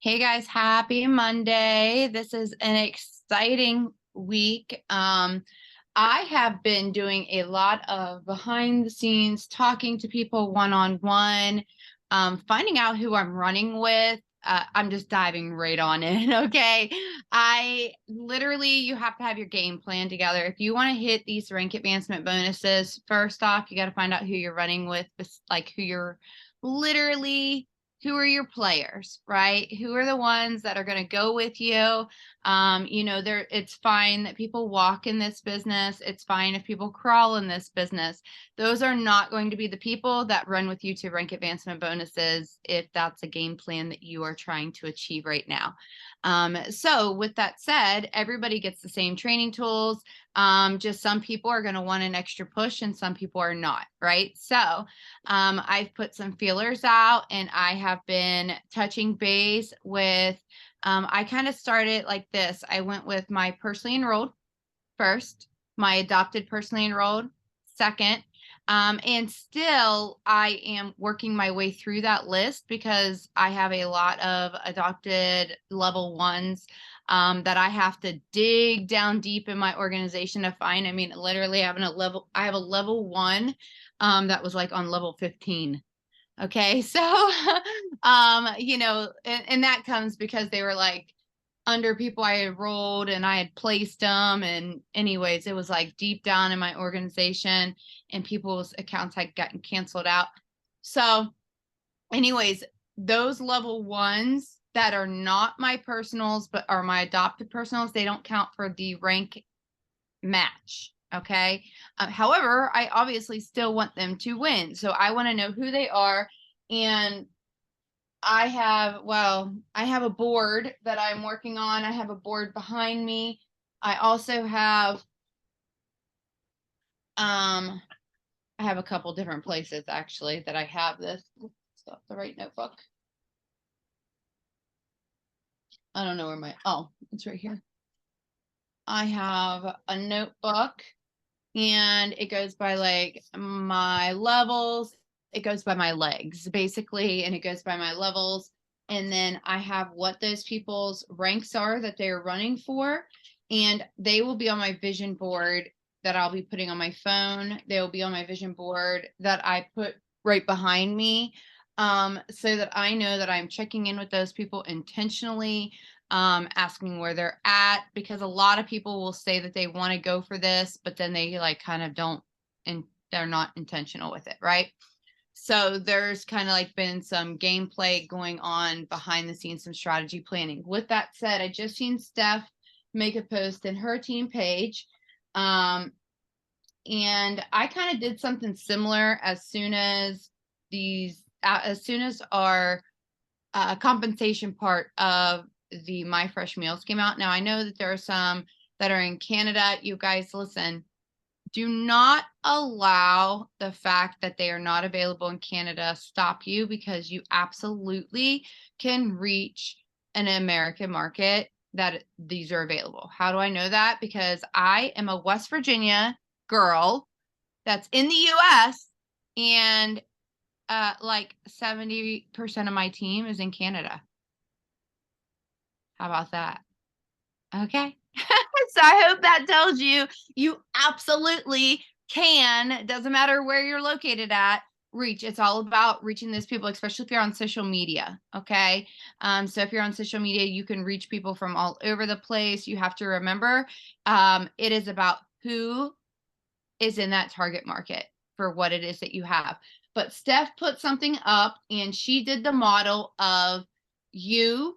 Hey guys, happy Monday. This is an exciting week. I have been doing a lot of behind the scenes, talking to people one-on-one, finding out who I'm running with. I'm just diving right on in. Okay. You have to have your game plan together. If you want to hit these rank advancement bonuses, first off, you got to find out who you're running with, like literally who are your players, right? Who are the ones that are going to go with you? It's fine that people walk in this business. It's fine if people crawl in this business. Those are not going to be the people that run with you to rank advancement bonuses if that's a game plan that you are trying to achieve right now. So with that said, everybody gets the same training tools. Just some people are going to want an extra push and some people are not, right? So I've put some feelers out and I have been touching base with, I kind of started like this. I went with my personally enrolled first, my adopted personally enrolled second. And still, I am working my way through that list because I have a lot of adopted level ones that I have to dig down deep in my organization to find. I mean, literally, I have a level one that was like on level 15. Okay, so and that comes because they were like under people I had enrolled and I had placed them. And anyways, it was like deep down in my organization and people's accounts had gotten canceled out. So anyways, those level ones that are not my personals, but are my adopted personals, they don't count for the rank match. Okay. However, I obviously still want them to win. So I want to know who they are. And I have a board that I'm working on. I have a board behind me. I also have, I have a couple different places actually that I have this stuff, the right notebook. I don't know where it's right here. I have a notebook and it goes by like my levels. It goes by my legs basically, and it goes by my levels. And then I have what those people's ranks are that they're running for. And they will be on my vision board that I'll be putting on my phone. They will be on my vision board that I put right behind me, so that I know that I'm checking in with those people intentionally, asking where they're at, because a lot of people will say that they want to go for this, but then they like kind of don't, and they're not intentional with it, right? So there's kind of like been some gameplay going on behind the scenes, some strategy planning. With that said, I just seen Steph make a post in her team page. And I kind of did something similar as soon as our compensation part of the My Fresh Meals came out. Now I know that there are some that are in Canada. You guys, listen, do not allow the fact that they are not available in Canada stop you, because you absolutely can reach an American market that these are available. How do I know that? Because I am a West Virginia girl that's in the US, and like 70% of my team is in Canada. How about that? Okay. So I hope that tells you you absolutely can, doesn't matter where you're located at, reach. It's all about reaching those people, especially if you're on social media. Okay. So if you're on social media, you can reach people from all over the place. You have to remember, it is about who is in that target market for what it is that you have. But Steph put something up and she did the model of you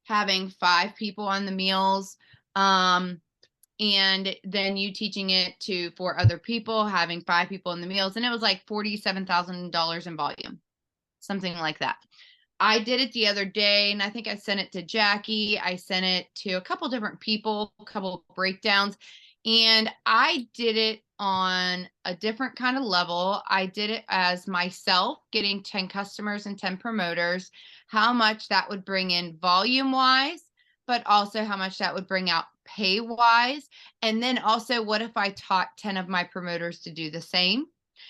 having 5 people on the meals, and then you teaching it to 4 other people, having 5 people in the meals, and it was like $47,000 in volume, something like that. I did it the other day, and I think I sent it to Jackie. I sent it to a couple different people, a couple breakdowns, and I did it on a different kind of level. I did it as myself getting 10 customers and 10 promoters, how much that would bring in volume wise, but also how much that would bring out pay wise. And then also, what if I taught 10 of my promoters to do the same?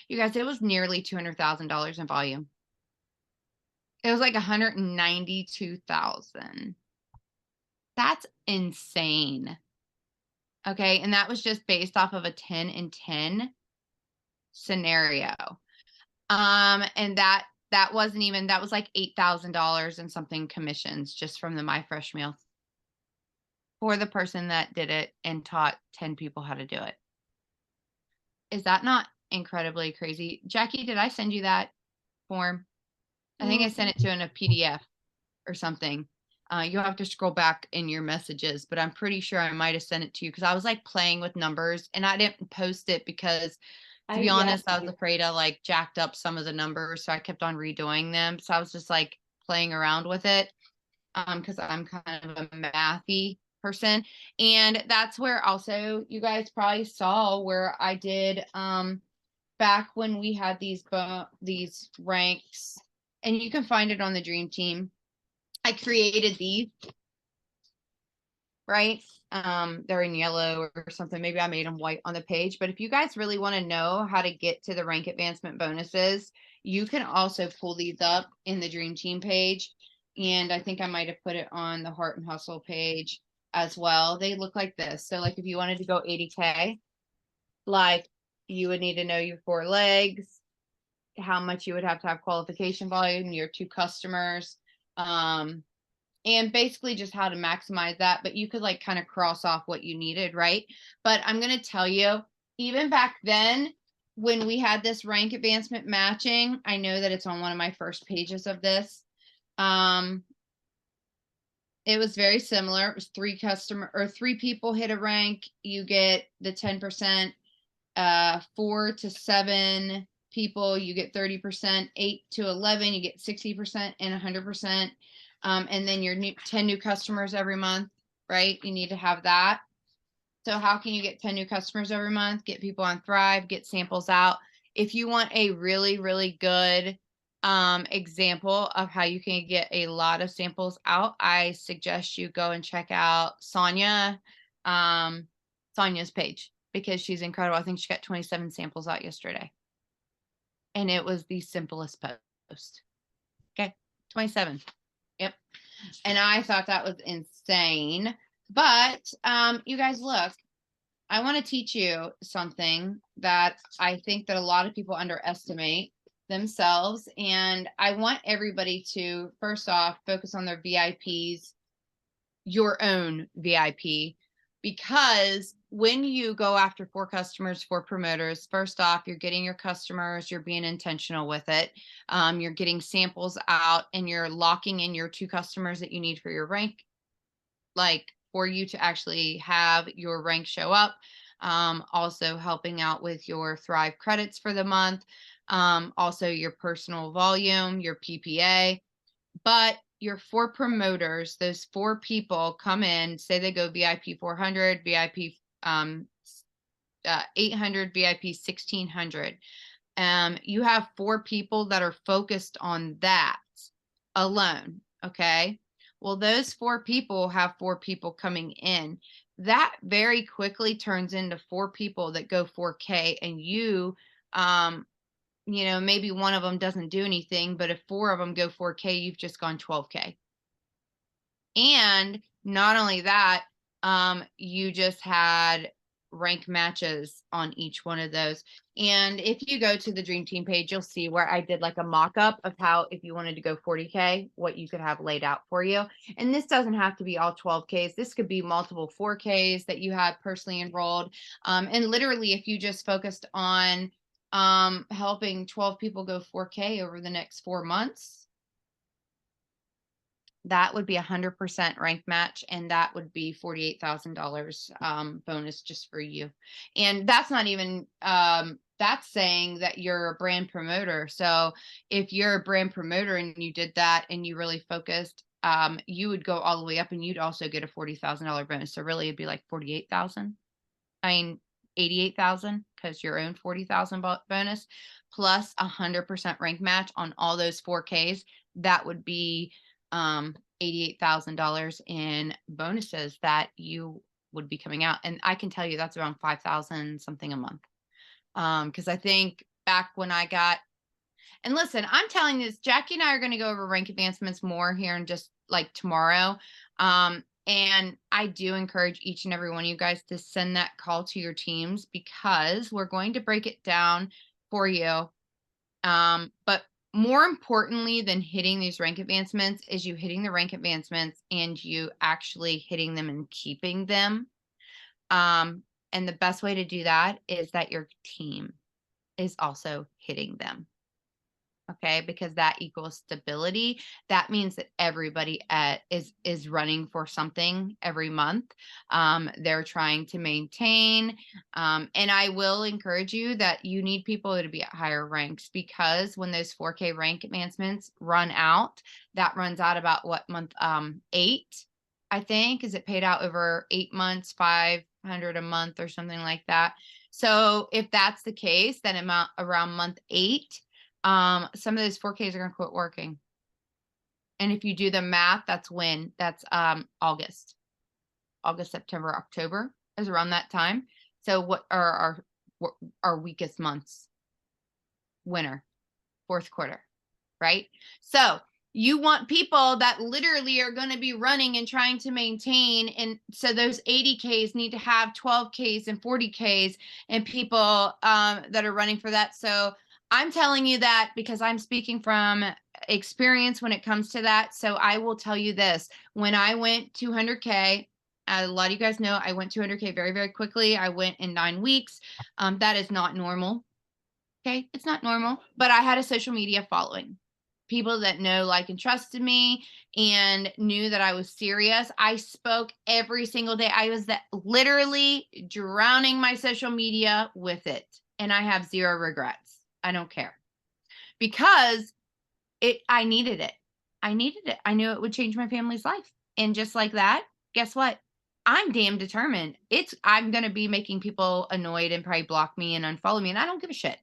You guys, it was nearly $200,000 in volume. It was like 192,000. That's insane. Okay. And that was just based off of a 10 and 10 scenario. And that wasn't even, that was like $8,000 and something commissions just from the My Fresh Meal for the person that did it and taught 10 people how to do it. Is that not incredibly crazy? Jackie, did I send you that form? I think I sent it to in a PDF or something. You'll have to scroll back in your messages, but I'm pretty sure I might have sent it to you because I was like playing with numbers and I didn't post it because, to be honest, I was afraid I like jacked up some of the numbers. So I kept on redoing them. So I was just like playing around with it because I'm kind of a mathy person. And that's where also you guys probably saw where I did back when we had these ranks, and you can find it on the Dream Team. I created these, right? They're in yellow or something. Maybe I made them white on the page. But if you guys really want to know how to get to the rank advancement bonuses, you can also pull these up in the Dream Team page. And I think I might have put it on the Heart and Hustle page as well. They look like this. So like if you wanted to go 80K, like you would need to know your 4 legs, how much you would have to have qualification volume, your 2 customers, and basically just how to maximize that. But you could like kind of cross off what you needed, right? But I'm going to tell you, even back then, when we had this rank advancement matching, I know that it's on one of my first pages of this. It was very similar. It was 3 people hit a rank, you get the 10%. 4 to 7 people, you get 30%. 8 to 11, you get 60% and 100%. And then your 10 new customers every month, right? You need to have that. So how can you get 10 new customers every month? Get people on Thrive, get samples out. If you want a really, really good example of how you can get a lot of samples out, I suggest you go and check out Sonya's page, because she's incredible. I think she got 27 samples out yesterday. And it was the simplest post. Okay, 27. Yep. And I thought that was insane. But you guys, look, I want to teach you something that I think that a lot of people underestimate themselves. And I want everybody to, first off, focus on their VIPs, your own VIP, because when you go after 4 customers, 4 promoters, first off, you're getting your customers, you're being intentional with it. You're getting samples out and you're locking in your 2 customers that you need for your rank, like for you to actually have your rank show up. Also helping out with your Thrive credits for the month. Also your personal volume, your PPA. But your 4 promoters, those 4 people come in, say they go VIP 400, VIP 800, VIP 1600. You have 4 people that are focused on that alone. Okay. Well, those 4 people have 4 people coming in. That very quickly turns into 4 people that go 4K, and maybe one of them doesn't do anything, but if 4 of them go 4K, you've just gone 12K. And not only that, you just had rank matches on each one of those. And if you go to the Dream Team page, you'll see where I did like a mock-up of how, if you wanted to go 40K, what you could have laid out for you. And this doesn't have to be all 12Ks. This could be multiple 4Ks that you had personally enrolled. And literally, if you just focused on helping 12 people go 4K over the next 4 months, that would be 100% rank match, and that would be $48,000 bonus just for you. And that's not even that's saying that you're a brand promoter. So if you're a brand promoter and you did that and you really focused, you would go all the way up and you'd also get a $40,000 bonus. So really it'd be like 48,000. I mean 88,000, because your own 40,000 bonus plus 100% rank match on all those 4Ks. That would be $88,000 in bonuses that you would be coming out. And I can tell you that's around 5,000 something a month. Because I think back when I got And listen, I'm telling you this, Jackie and I are going to go over rank advancements more here in just like tomorrow. And I do encourage each and every one of you guys to send that call to your teams, because we're going to break it down for you. But more importantly than hitting these rank advancements is you hitting the rank advancements and you actually hitting them and keeping them. And the best way to do that is that your team is also hitting them. Okay, because that equals stability. That means that everybody is running for something every month. They're trying to maintain. And I will encourage you that you need people to be at higher ranks, because when those 4K rank advancements run out, that runs out about what month? 8, I think. Is it paid out over 8 months, 500 a month or something like that? So if that's the case, then around month 8, some of those 4Ks are going to quit working. And if you do the math, that's August, September, October is around that time. So what are our weakest months? Winter, fourth quarter, right? So you want people that literally are going to be running and trying to maintain. And so those 80Ks need to have 12Ks and 40Ks and people that are running for that. So I'm telling you that because I'm speaking from experience when it comes to that. So I will tell you this. When I went 200K, a lot of you guys know I went 200K very, very quickly. I went in 9 weeks. That is not normal. Okay. It's not normal, but I had a social media following. People that know, like, and trusted me and knew that I was serious. I spoke every single day. I was literally drowning my social media with it. And I have zero regrets. I don't care, because I needed it. I needed it. I knew it would change my family's life. And just like that, guess what? I'm damn determined. I'm going to be making people annoyed and probably block me and unfollow me. And I don't give a shit.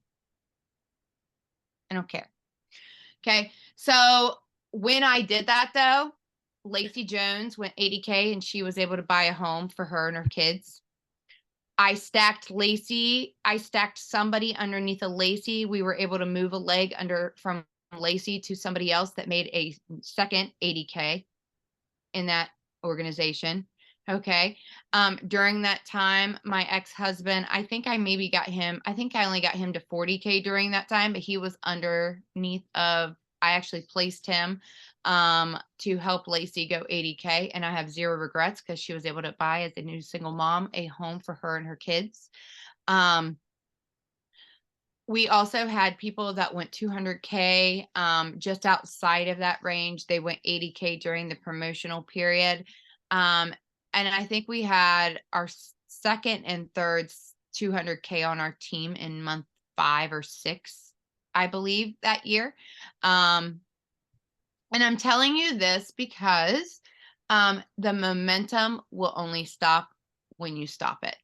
I don't care. Okay. So when I did that, though, Lacey Jones went 80K and she was able to buy a home for her and her kids. I stacked Lacey. I stacked somebody underneath of Lacey. We were able to move a leg from Lacey to somebody else that made a second 80K in that organization. Okay. During that time, my ex-husband, I think I only got him to 40K during that time, but he was underneath of, I actually placed him to help Lacey go 80K. And I have zero regrets, because she was able to buy, as a new single mom, a home for her and her kids. We also had people that went 200K just outside of that range. They went 80K during the promotional period. And I think we had our second and third 200K on our team in month 5 or 6, I believe, that year. And I'm telling you this because the momentum will only stop when you stop it.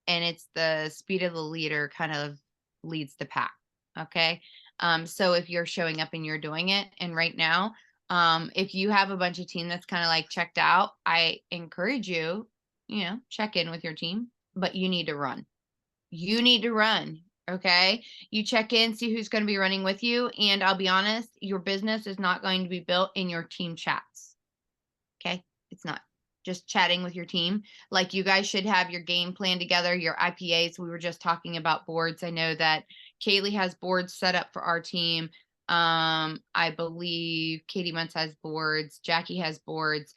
And it's the speed of the leader kind of leads the pack. Okay. So if you're showing up and you're doing it, and right now, if you have a bunch of team that's kind of like checked out, I encourage you, check in with your team, but you need to run. You need to run. Okay. You check in, see who's going to be running with you. And I'll be honest, your business is not going to be built in your team chats. Okay. It's not. Just chatting with your team. Like, you guys should have your game plan together, your IPAs. We were just talking about boards. I know that Kaylee has boards set up for our team. I believe Katie Muntz has boards. Jackie has boards.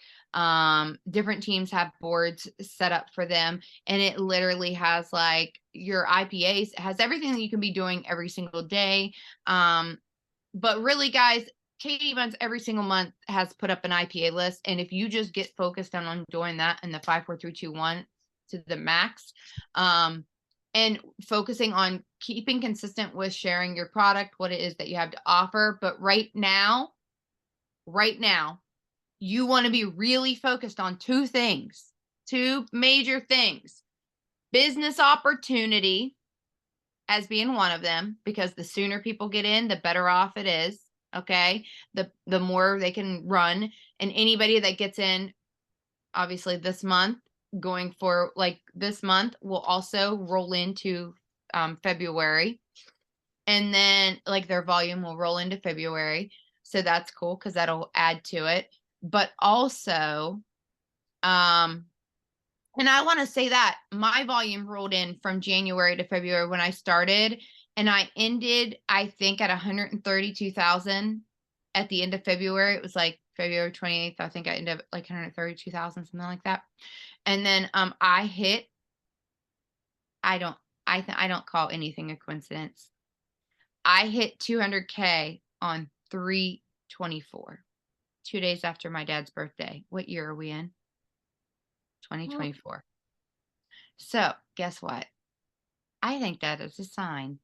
Different teams have boards set up for them. And it literally has like your IPAs, it has everything that you can be doing every single day. But really, guys, Katie Muntz every single month has put up an IPA list. And if you just get focused on doing that in the 5, 4, 3, 2, 1 to the max, and focusing on keeping consistent with sharing your product, what it is that you have to offer. But right now, you want to be really focused on 2 things, 2 major things: business opportunity as being one of them, because the sooner people get in, the better off it is. Okay. The more they can run, and anybody that gets in, obviously this month, going for like this month, will also roll into February. And then like their volume will roll into February. So that's cool because that'll add to it. But also, and I want to say that my volume rolled in from January to February when I started, and I ended, I think, at 132,000 at the end of February. It was like February 28th. I think I ended up like 132,000, something like that. And then I hit, I don't call anything a coincidence. I hit 200K on 3/24, 2 days after my dad's birthday. What year are we in? 2024. So guess what? I think that is a sign.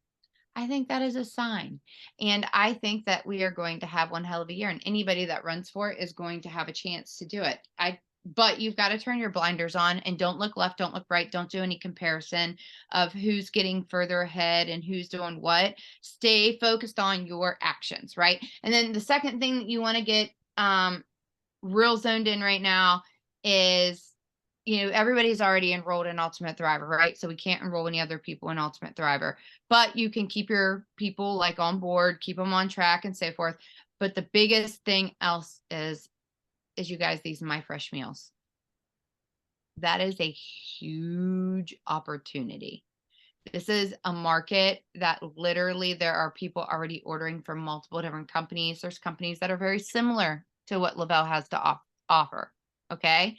I think that is a sign. And I think that we are going to have one hell of a year, and anybody that runs for it is going to have a chance to do it. But you've got to turn your blinders on and don't look left, don't look right, don't do any comparison of who's getting further ahead and who's doing what. Stay focused on your actions, right? And then the second thing that you want to get real zoned in right now is, everybody's already enrolled in Ultimate Thriver, right? So we can't enroll any other people in Ultimate Thriver, but you can keep your people like on board, keep them on track and so forth. But the biggest thing else is you guys, these My Fresh meals. That is a huge opportunity. This is a market that literally there are people already ordering from multiple different companies. There's companies that are very similar to what Lavelle has to offer. Okay.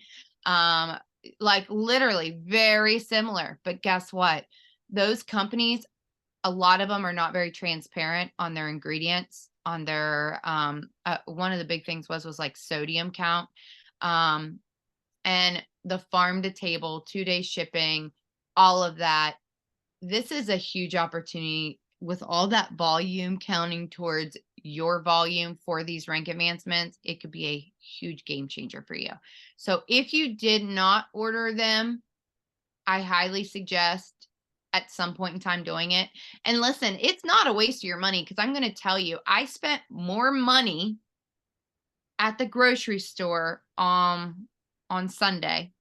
Like literally very similar, but guess what? Those companies, a lot of them are not very transparent on their ingredients, on their, one of the big things was like sodium count. And the farm to table, 2 day shipping, all of that. This is a huge opportunity with all that volume counting towards your volume for these rank advancements. It could be a huge game changer for you. So if you did not order them, I highly suggest at some point in time doing it. And listen, it's not a waste of your money, because I'm going to tell you, I spent more money at the grocery store on Sunday,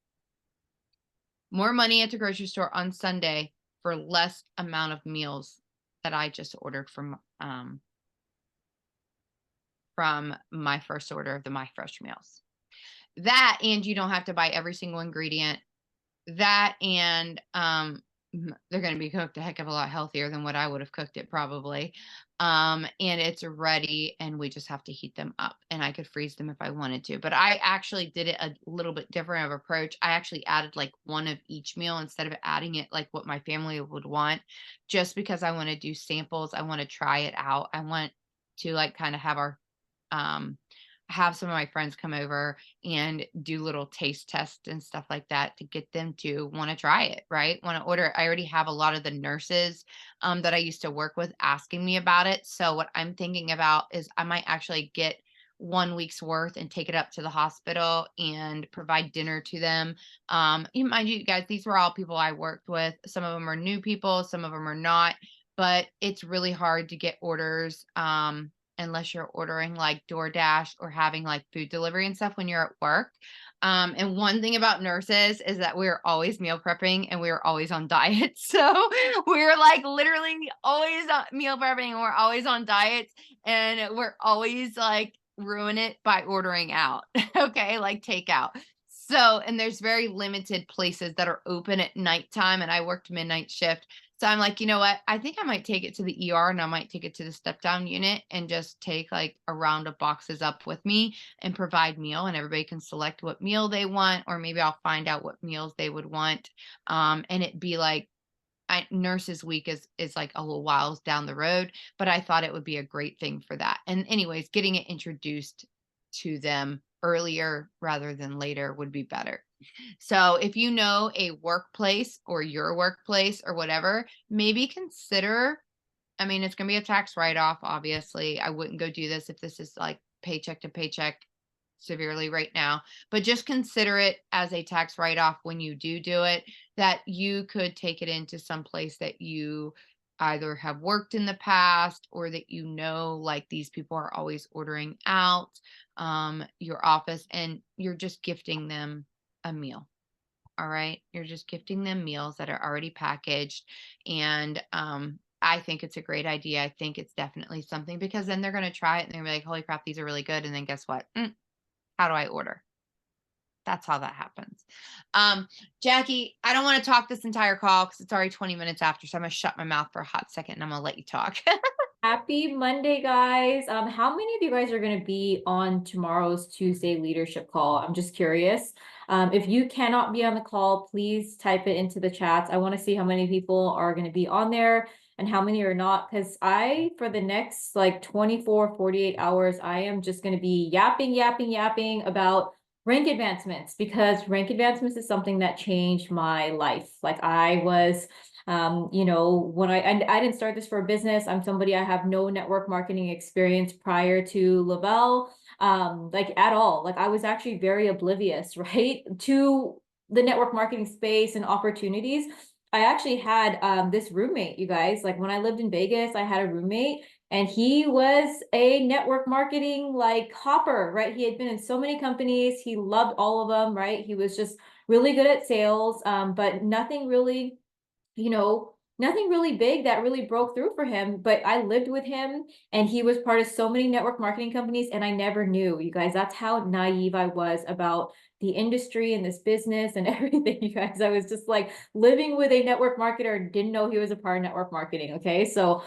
more money at the grocery store on Sunday for less amount of meals that I just ordered from my first order of the My Fresh meals. That, and you don't have to buy every single ingredient. That, and they're going to be cooked a heck of a lot healthier than what I would have cooked it probably. And it's ready, and we just have to heat them up, and I could freeze them if I wanted to. But I actually did it a little bit different of approach. I actually added like one of each meal instead of adding it like what my family would want, just because I want to do samples. I want to try it out. I want to like kind of have have some of my friends come over and do little taste tests and stuff like that to get them to want to try it, right? Want to order. I already have a lot of the nurses that I used to work with asking me about it. So what I'm thinking about is I might actually get 1 week's worth and take it up to the hospital and provide dinner to them. Mind you guys, these were all people I worked with. Some of them are new people, some of them are not, but it's really hard to get orders. Unless you're ordering like DoorDash or having like food delivery and stuff when you're at work. And one thing about nurses is that we're always meal prepping and we're always on diets. So we're like literally always meal prepping, and we're always on diets, and we're always like ruin it by ordering out. Okay. Like takeout. So, and there's very limited places that are open at nighttime, and I worked midnight shift. So I'm like, you know what? I think I might take it to the ER, and I might take it to the step down unit and just take like a round of boxes up with me and provide meal, and everybody can select what meal they want, or maybe I'll find out what meals they would want. And it be like, nurses week is like a little whiles down the road, but I thought it would be a great thing for that. And anyways, getting it introduced to them earlier rather than later would be better. So if you know a workplace or your workplace or whatever, maybe consider, I mean, it's going to be a tax write-off. Obviously, I wouldn't go do this if this is like paycheck to paycheck severely right now, but just consider it as a tax write-off when you do it, that you could take it into some place that you either have worked in the past, or that like these people are always ordering out your office, and you're just gifting them a meal. All right. You're just gifting them meals that are already packaged. And I think it's a great idea. I think it's definitely something, because then they're going to try it and they're gonna be like, holy crap, these are really good. And then guess what? How do I order? That's how that happens. Jackie, I don't want to talk this entire call because it's already 20 minutes after. So I'm going to shut my mouth for a hot second and I'm going to let you talk. Happy Monday, guys. How many of you guys are going to be on tomorrow's Tuesday leadership call? I'm just curious. If you cannot be on the call, please type it into the chats. I want to see how many people are going to be on there and how many are not. Because for the next like 24, 48 hours, I am just going to be yapping about rank advancements, because rank advancements is something that changed my life. Like I was when I didn't start this for a business. I'm somebody, I have no network marketing experience prior to Lavelle, like at all. Like I was actually very oblivious, right, to the network marketing space and opportunities. I actually had this roommate, you guys. Like when I lived in Vegas, I had a roommate and he was a network marketing like hopper, right? He had been in so many companies. He loved all of them, right? He was just really good at sales, but nothing really big that really broke through for him. But I lived with him and he was part of so many network marketing companies and I never knew, you guys. That's how naive I was about the industry and this business and everything, you guys. I was just like living with a network marketer, didn't know he was a part of network marketing. Okay. So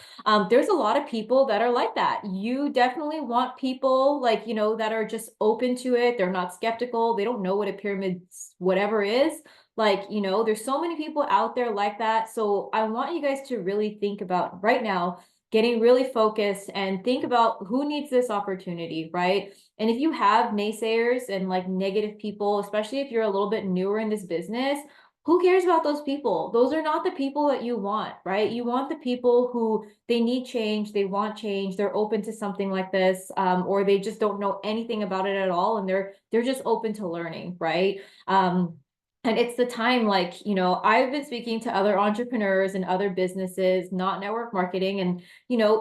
there's a lot of people that are like that. You definitely want people like, that are just open to it. They're not skeptical. They don't know what a pyramid, whatever is. Like, there's so many people out there like that. So I want you guys to really think about right now, getting really focused and think about who needs this opportunity, right? And if you have naysayers and like negative people, especially if you're a little bit newer in this business, who cares about those people? Those are not the people that you want, right? You want the people who they need change, they want change, they're open to something like this, or they just don't know anything about it at all, and they're just open to learning, right? And it's the time, like, I've been speaking to other entrepreneurs and other businesses, not network marketing, and,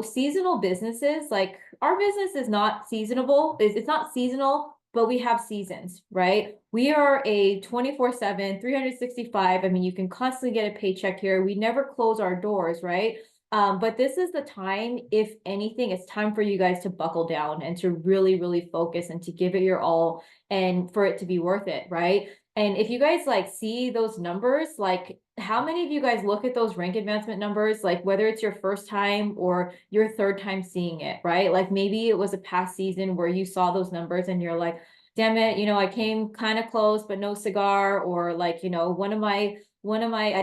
seasonal businesses, like our business is not seasonable, it's not seasonal, but we have seasons, right? We are a 24/7, 365. I mean, you can constantly get a paycheck here. We never close our doors, right? But this is the time, if anything, it's time for you guys to buckle down and to really, really focus and to give it your all and for it to be worth it, right? And if you guys like see those numbers, like how many of you guys look at those rank advancement numbers, like whether it's your first time or your third time seeing it, right? Like maybe it was a past season where you saw those numbers and you're like, damn it, I came kind of close, but no cigar, or like, I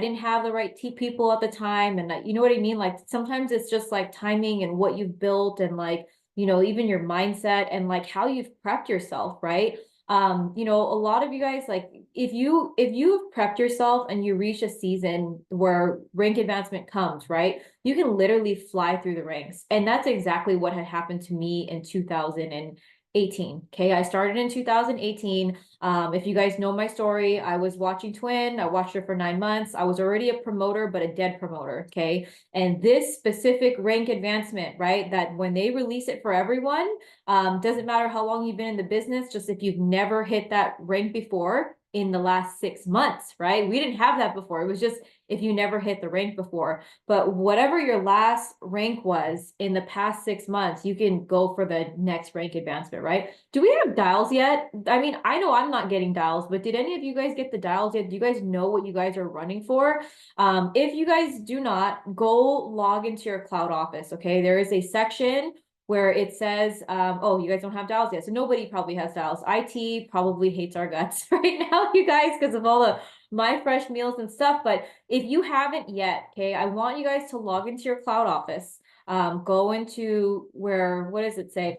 didn't have the right people at the time. And you know what I mean? Like sometimes it's just like timing and what you've built and like, even your mindset and like how you've prepped yourself, right? A lot of you guys, like if you've prepped yourself and you reach a season where rank advancement comes, right, you can literally fly through the ranks. And that's exactly what had happened to me in 2018. Okay, I started in 2018. If you guys know my story, I was watching Twin. I watched her for 9 months. I was already a promoter, but a dead promoter. Okay, and this specific rank advancement, right, that when they release it for everyone, doesn't matter how long you've been in the business, just if you've never hit that rank before in the last 6 months, right? We didn't have that before. It was just if you never hit the rank before. But whatever your last rank was in the past 6 months, you can go for the next rank advancement, right? Do we have dials yet? I mean, I know I'm not getting dials, but did any of you guys get the dials yet? Do you guys know what you guys are running for? If you guys do not, go log into your cloud office, okay? There is a section where it says, oh, you guys don't have dials yet. So nobody probably has dials. IT probably hates our guts right now, you guys, because of all the my fresh meals and stuff. But if you haven't yet, okay, I want you guys to log into your cloud office. Go into what does it say?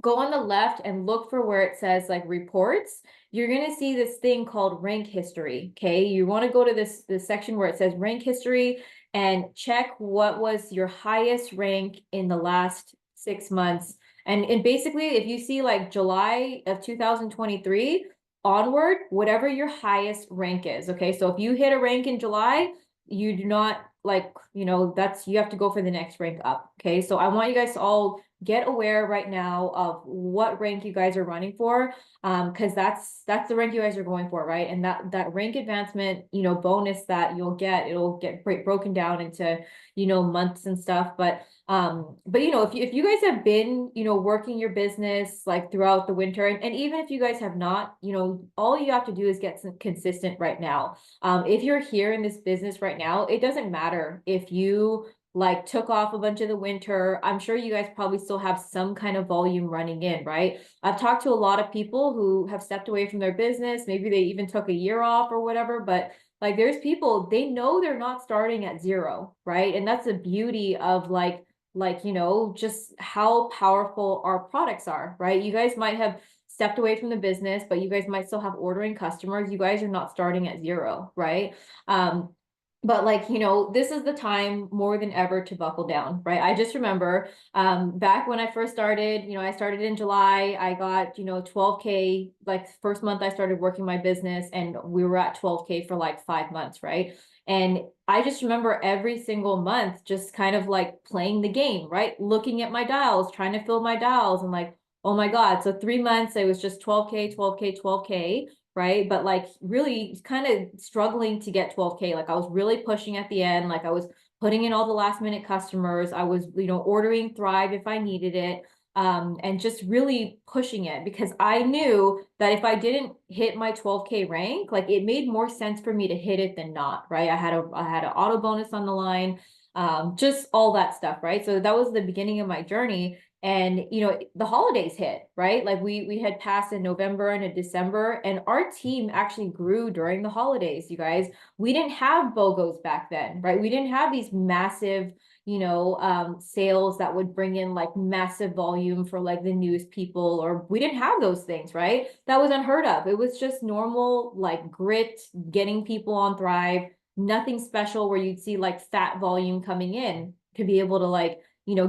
Go on the left and look for where it says like reports. You're going to see this thing called rank history. Okay. You want to go to this section where it says rank history and check what was your highest rank in the last 6 months. And basically, if you see like July of 2023 onward, whatever your highest rank is. Okay. So if you hit a rank in July, you do not like, that's, you have to go for the next rank up. Okay. So I want you guys to all get aware right now of what rank you guys are running for, because that's the rank you guys are going for, right? And that rank advancement, bonus that you'll get, it'll get broken down into, months and stuff. But if you guys have been, working your business like throughout the winter, and even if you guys have not, all you have to do is get some consistent right now. If you're here in this business right now, it doesn't matter if you like took off a bunch of the winter. I'm sure you guys probably still have some kind of volume running in, right? I've talked to a lot of people who have stepped away from their business. Maybe they even took a year off or whatever, but like there's people, they know they're not starting at zero, right? And that's the beauty of just how powerful our products are, right? You guys might have stepped away from the business, but you guys might still have ordering customers. You guys are not starting at zero, right? But this is the time more than ever to buckle down, right? I just remember back when I first started, I started in July. I got 12K, like first month I started working my business, and we were at 12K for like 5 months, right? And I just remember every single month just kind of like playing the game, right? Looking at my dials, trying to fill my dials, and like, oh my God. So 3 months, it was just 12K, 12K, 12K, right? But like really kind of struggling to get 12K. Like I was really pushing at the end. Like I was putting in all the last minute customers. I was, ordering Thrive if I needed it. And just really pushing it, because I knew that if I didn't hit my 12K rank, like it made more sense for me to hit it than not, right? I had an auto bonus on the line, just all that stuff, right? So that was the beginning of my journey. And the holidays hit, right? Like we had passed in November and in December, and our team actually grew during the holidays, you guys. We didn't have BOGOs back then, right? We didn't have these massive sales that would bring in like massive volume for like the news people, or we didn't have those things, right? That was unheard of. It was just normal like grit, getting people on Thrive, nothing special where you'd see like fat volume coming in to be able to like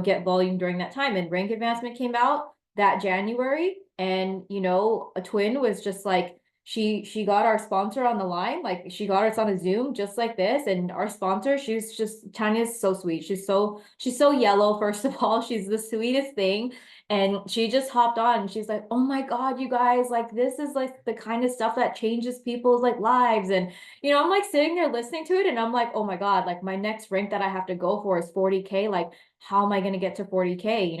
get volume during that time. And rank advancement came out that January, and a twin was just like, she got our sponsor on the line, like she got us on a Zoom just like this. And our sponsor, she's just, Tanya's so sweet. She's so yellow, first of all. She's the sweetest thing. And she just hopped on and she's like, oh my God, you guys, like this is like the kind of stuff that changes people's like lives. And I'm like sitting there listening to it, and I'm like, oh my God, like my next rank that I have to go for is 40K. Like, how am I going to get to 40K,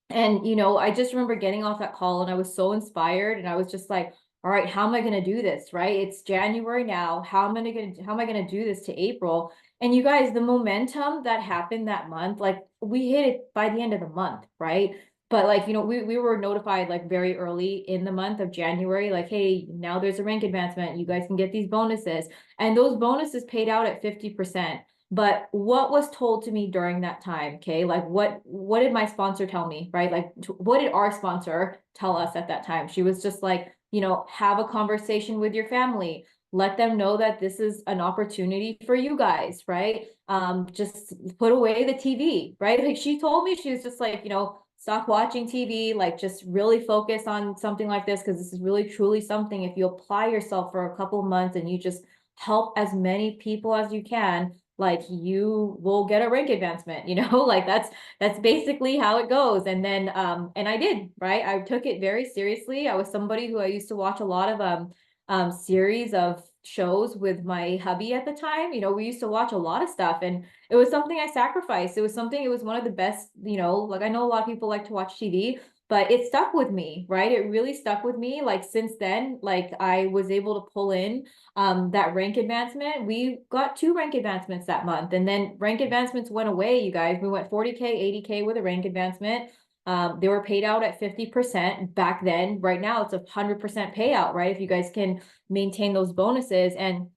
And, I just remember getting off that call and I was so inspired, and I was just like, all right, how am I going to do this? Right? It's January now. How am I going to do this to April? And you guys, the momentum that happened that month, like we hit it by the end of the month, right? But like, we were notified like very early in the month of January, like, hey, now there's a rank advancement. You guys can get these bonuses. And those bonuses paid out at 50%. But what was told to me during that time, okay? Like what did my sponsor tell me, right? Like what did our sponsor tell us at that time? She was just like, have a conversation with your family. Let them know that this is an opportunity for you guys, right? Just put away the TV, right? Like she told me, she was just like, stop watching TV, like just really focus on something like this, because this is really truly something. If you apply yourself for a couple of months and you just help as many people as you can, like you will get a rank advancement, like that's basically how it goes. And then and I did, right? I took it very seriously. I was somebody who I used to watch a lot of series of shows with my hubby at the time. We used to watch a lot of stuff, and it was something I sacrificed. It was one of the best, like I know a lot of people like to watch TV, but it stuck with me, right? It really stuck with me. Like since then, like I was able to pull in that rank advancement. We got 2 rank advancements that month, and then rank advancements went away, you guys. We went 40K, 80K with a rank advancement. They were paid out at 50% back then. Right now it's 100% payout, right? If you guys can maintain those bonuses. And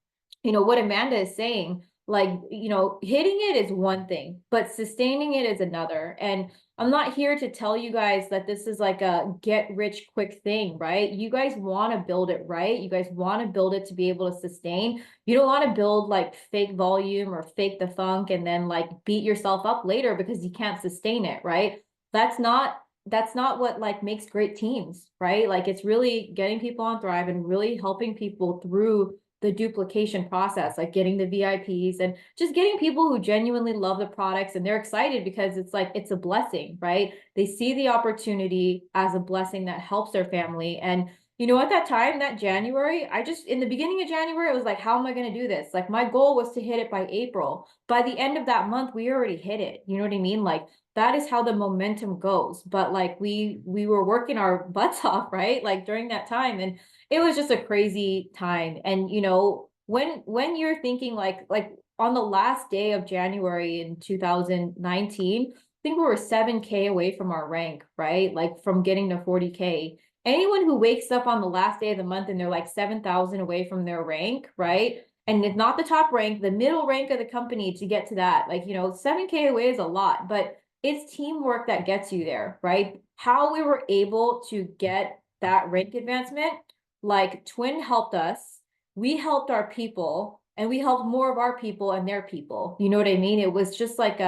what Amanda is saying, like, hitting it is one thing, but sustaining it is another. And I'm not here to tell you guys that this is like a get rich quick thing, right? You guys want to build it, right? You guys want to build it to be able to sustain. You don't want to build like fake volume or fake the funk and then like beat yourself up later because you can't sustain it, right? That's not what like makes great teams, right? Like it's really getting people on Thrive and really helping people through the duplication process, like getting the VIPs and just getting people who genuinely love the products and they're excited because it's like it's a blessing, right? They see the opportunity as a blessing that helps their family. And at that time, that January, in the beginning of January, it was like, how am I going to do this? Like, my goal was to hit it by April. By the end of that month, we already hit it. You know what I mean? Like, that is how the momentum goes. But like, we were working our butts off, right? Like during that time. And it was just a crazy time. And, when you're thinking like on the last day of January in 2019, I think we were 7K away from our rank, right? Like from getting to 40K. Anyone who wakes up on the last day of the month and they're like 7,000 away from their rank, right? And it's not the top rank, the middle rank of the company to get to that. Like, 7K away is a lot, but it's teamwork that gets you there, right? How we were able to get that rank advancement, like Twin helped us, we helped our people, and we helped more of our people and their people. You know what I mean? It was just like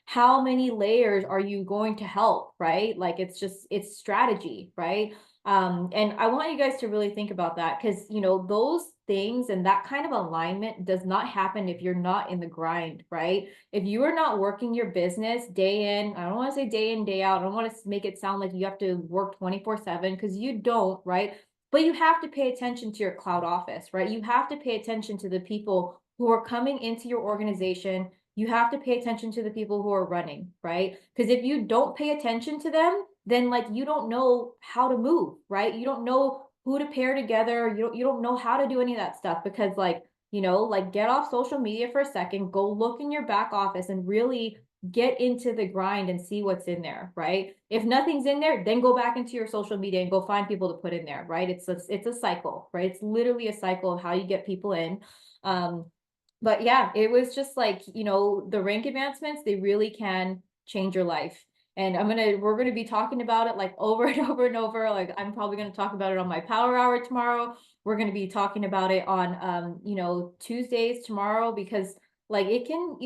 how many layers are you going to help, right? Like it's strategy, right? And I want you guys to really think about that because, those things and that kind of alignment does not happen if you're not in the grind, right? If you are not working your business day in, I don't want to say day in, day out. I don't want to make it sound like you have to work 24/7 because you don't, right? But you have to pay attention to your cloud office, right? You have to pay attention to the people who are coming into your organization. You have to pay attention to the people who are running, right? Because if you don't pay attention to them, then like you don't know how to move, right? You don't know who to pair together. You don't know how to do any of that stuff because like, like get off social media for a second, go look in your back office and really get into the grind and see what's in there, right? If nothing's in there, then go back into your social media and go find people to put in there, right? It's a cycle, right? It's literally a cycle of how you get people in. Um, but yeah, it was just like, the rank advancements, they really can change your life. And we're gonna be talking about it like over and over and over. Like I'm probably gonna talk about it on my power hour tomorrow. We're gonna be talking about it on Tuesdays tomorrow because like it can,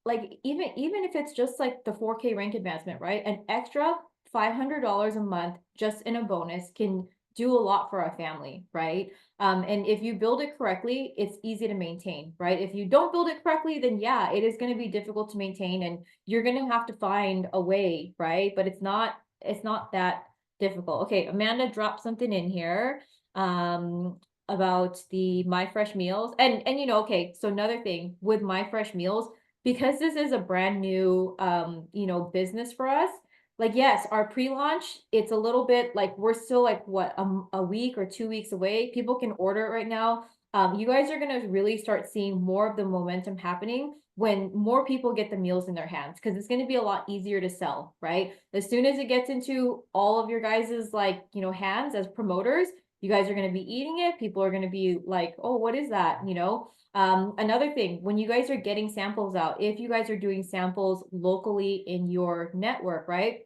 like even if it's just like the 4K rank advancement, right? An extra $500 a month just in a bonus can do a lot for our family, right? And if you build it correctly, it's easy to maintain, right? If you don't build it correctly, then yeah, it is going to be difficult to maintain and you're going to have to find a way, right? But it's not that difficult. Okay, Amanda dropped something in here about the My Fresh Meals. And okay, so another thing with My Fresh Meals, because this is a brand new business for us, like yes, our pre-launch, it's a little bit like we're still like what a week or 2 weeks away. People can order it right now. You guys are going to really start seeing more of the momentum happening when more people get the meals in their hands because it's going to be a lot easier to sell, right? As soon as it gets into all of your guys's like hands as promoters, you guys are going to be eating it. People are going to be like, oh, what is that? Another thing, when you guys are getting samples out, if you guys are doing samples locally in your network, right?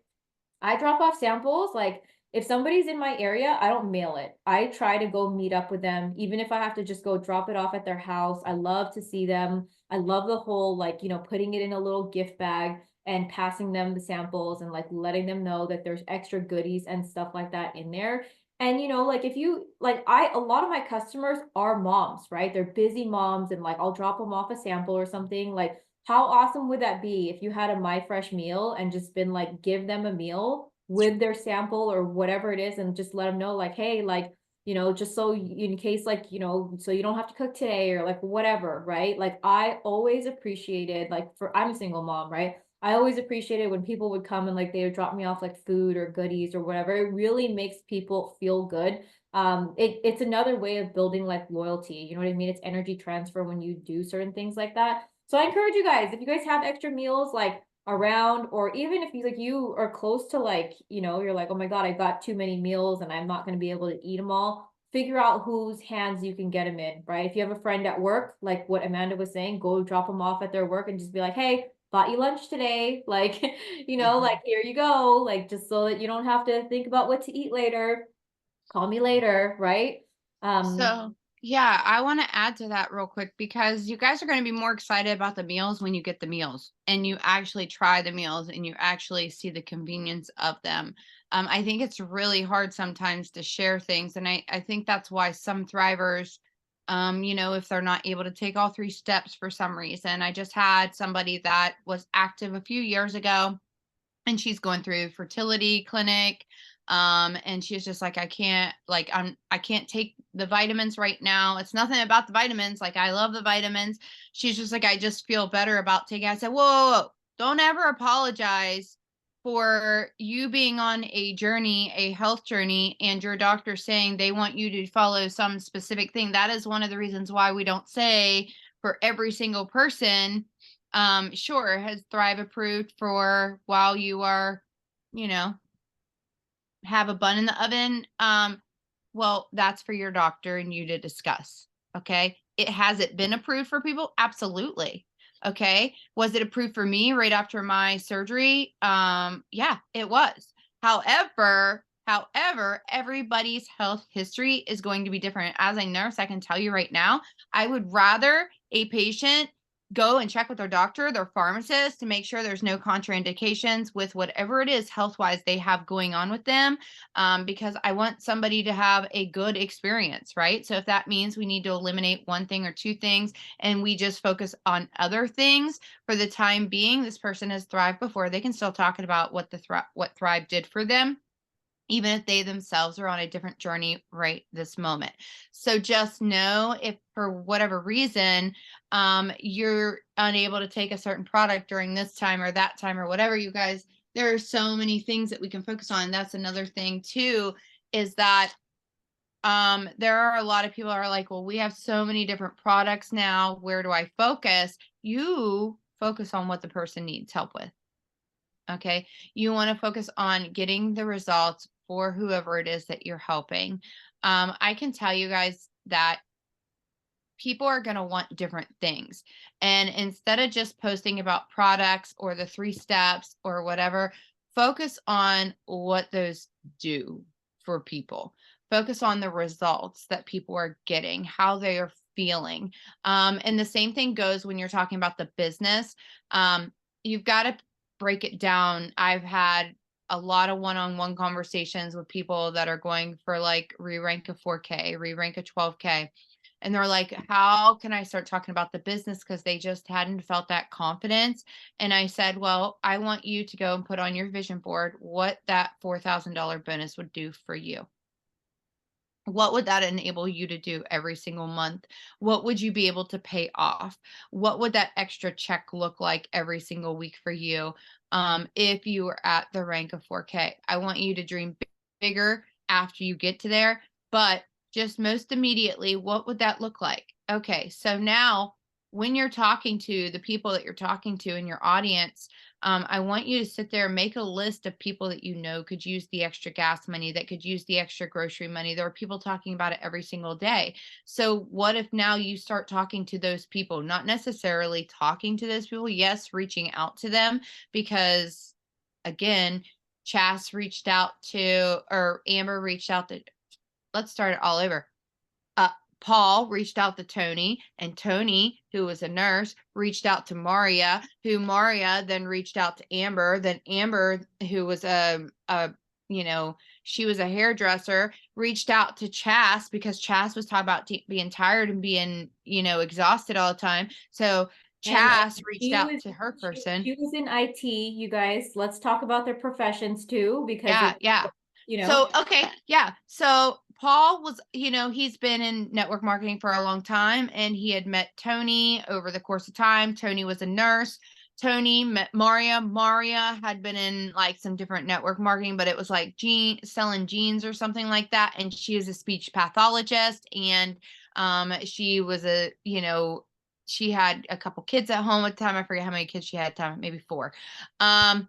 I drop off samples. Like if somebody's in my area, I don't mail it. I try to go meet up with them, even if I have to just go drop it off at their house. I love to see them. I love the whole like, putting it in a little gift bag and passing them the samples and like letting them know that there's extra goodies and stuff like that in there. And like if you like a lot of my customers are moms, right? They're busy moms and like I'll drop them off a sample or something. Like how awesome would that be if you had a My Fresh meal and just been like, give them a meal with their sample or whatever it is and just let them know like, hey, like, just so in case like, so you don't have to cook today or like whatever, right? Like I always appreciated like I'm a single mom, right? I always appreciated when people would come and like they would drop me off like food or goodies or whatever. It really makes people feel good. It's another way of building like loyalty. You know what I mean? It's energy transfer when you do certain things like that. So I encourage you guys, if you guys have extra meals like around, or even if you are close to like, you're like, oh my God, I got too many meals and I'm not going to be able to eat them all. Figure out whose hands you can get them in, right? If you have a friend at work, like what Amanda was saying, go drop them off at their work and just be like, hey, bought you lunch today. Like, like here you go. Like just so that you don't have to think about what to eat later. Call me later, right? Um, So, yeah, I want to add to that real quick because you guys are going to be more excited about the meals when you get the meals and you actually try the meals and you actually see the convenience of them. I think it's really hard sometimes to share things. And I think that's why some thrivers If they're not able to take all 3 steps for some reason. I just had somebody that was active a few years ago, and she's going through fertility clinic, and she's just like, I can't take the vitamins right now. It's nothing about the vitamins, like, I love the vitamins. She's just like, I just feel better about taking. I said, whoa, whoa, whoa, don't ever apologize for you being on a journey, a health journey, and your doctor saying they want you to follow some specific thing. That is one of the reasons why we don't say for every single person, sure, has Thrive approved for while you are, you know, have a bun in the oven. Well, that's for your doctor and you to discuss. Okay. Has it been approved for people? Absolutely. Okay. Was it approved for me right after my surgery? Yeah, it was. However, everybody's health history is going to be different. As a nurse, I can tell you right now, I would rather a patient go and check with their doctor, their pharmacist, to make sure there's no contraindications with whatever it is health wise they have going on with them, because I want somebody to have a good experience, right? So if that means we need to eliminate one thing or two things and we just focus on other things for the time being, this person has thrived before, they can still talk about what Thrive did for them, even if they themselves are on a different journey right this moment. So just know if for whatever reason, you're unable to take a certain product during this time or that time or whatever, you guys, there are so many things that we can focus on. That's another thing too, is that there are a lot of people are like, well, we have so many different products now. Where do I focus? You focus on what the person needs help with. Okay. You want to focus on getting the results for whoever it is that you're helping. I can tell you guys that people are going to want different things. And instead of just posting about products or the 3 steps or whatever, focus on what those do for people. Focus on the results that people are getting, how they are feeling. And the same thing goes when you're talking about the business. You've got to break it down. I've had a lot of one-on-one conversations with people that are going for like re-rank a 4K, re-rank a 12K, and they're like, how can I start talking about the business? Because they just hadn't felt that confidence. And I said, well, I want you to go and put on your vision board what that $4,000 bonus would do for you. What would that enable you to do every single month? What would you be able to pay off? What would that extra check look like every single week for you, if you were at the rank of 4K? I want you to dream bigger after you get to there, but just most immediately, what would that look like? Okay, so now when you're talking to the people that you're talking to in your audience, I want you to sit there and make a list of people that you know could use the extra gas money, that could use the extra grocery money. There are people talking about it every single day. So, what if now you start talking to those people, not necessarily talking to those people, yes, reaching out to them, because again, Chas reached out to, or Amber reached out to, let's start it all over. uh, Paul reached out to Tony, and Tony, who was a nurse, reached out to Maria, who Maria then reached out to Amber. Then Amber, who was she was a hairdresser, reached out to Chas because Chas was talking about being tired and being, exhausted all the time. So And Chas reached out to her person. she was in IT, you guys. Let's talk about their professions too, because Yeah, it, yeah. you know, So, okay, yeah. So Paul was, he's been in network marketing for a long time, and he had met Tony over the course of time. Tony was a nurse. Tony met Maria. Maria had been in like some different network marketing, but it was like selling jeans or something like that. And she is a speech pathologist, and she was she had a couple kids at home at the time. I forget how many kids she had at the time, maybe 4. I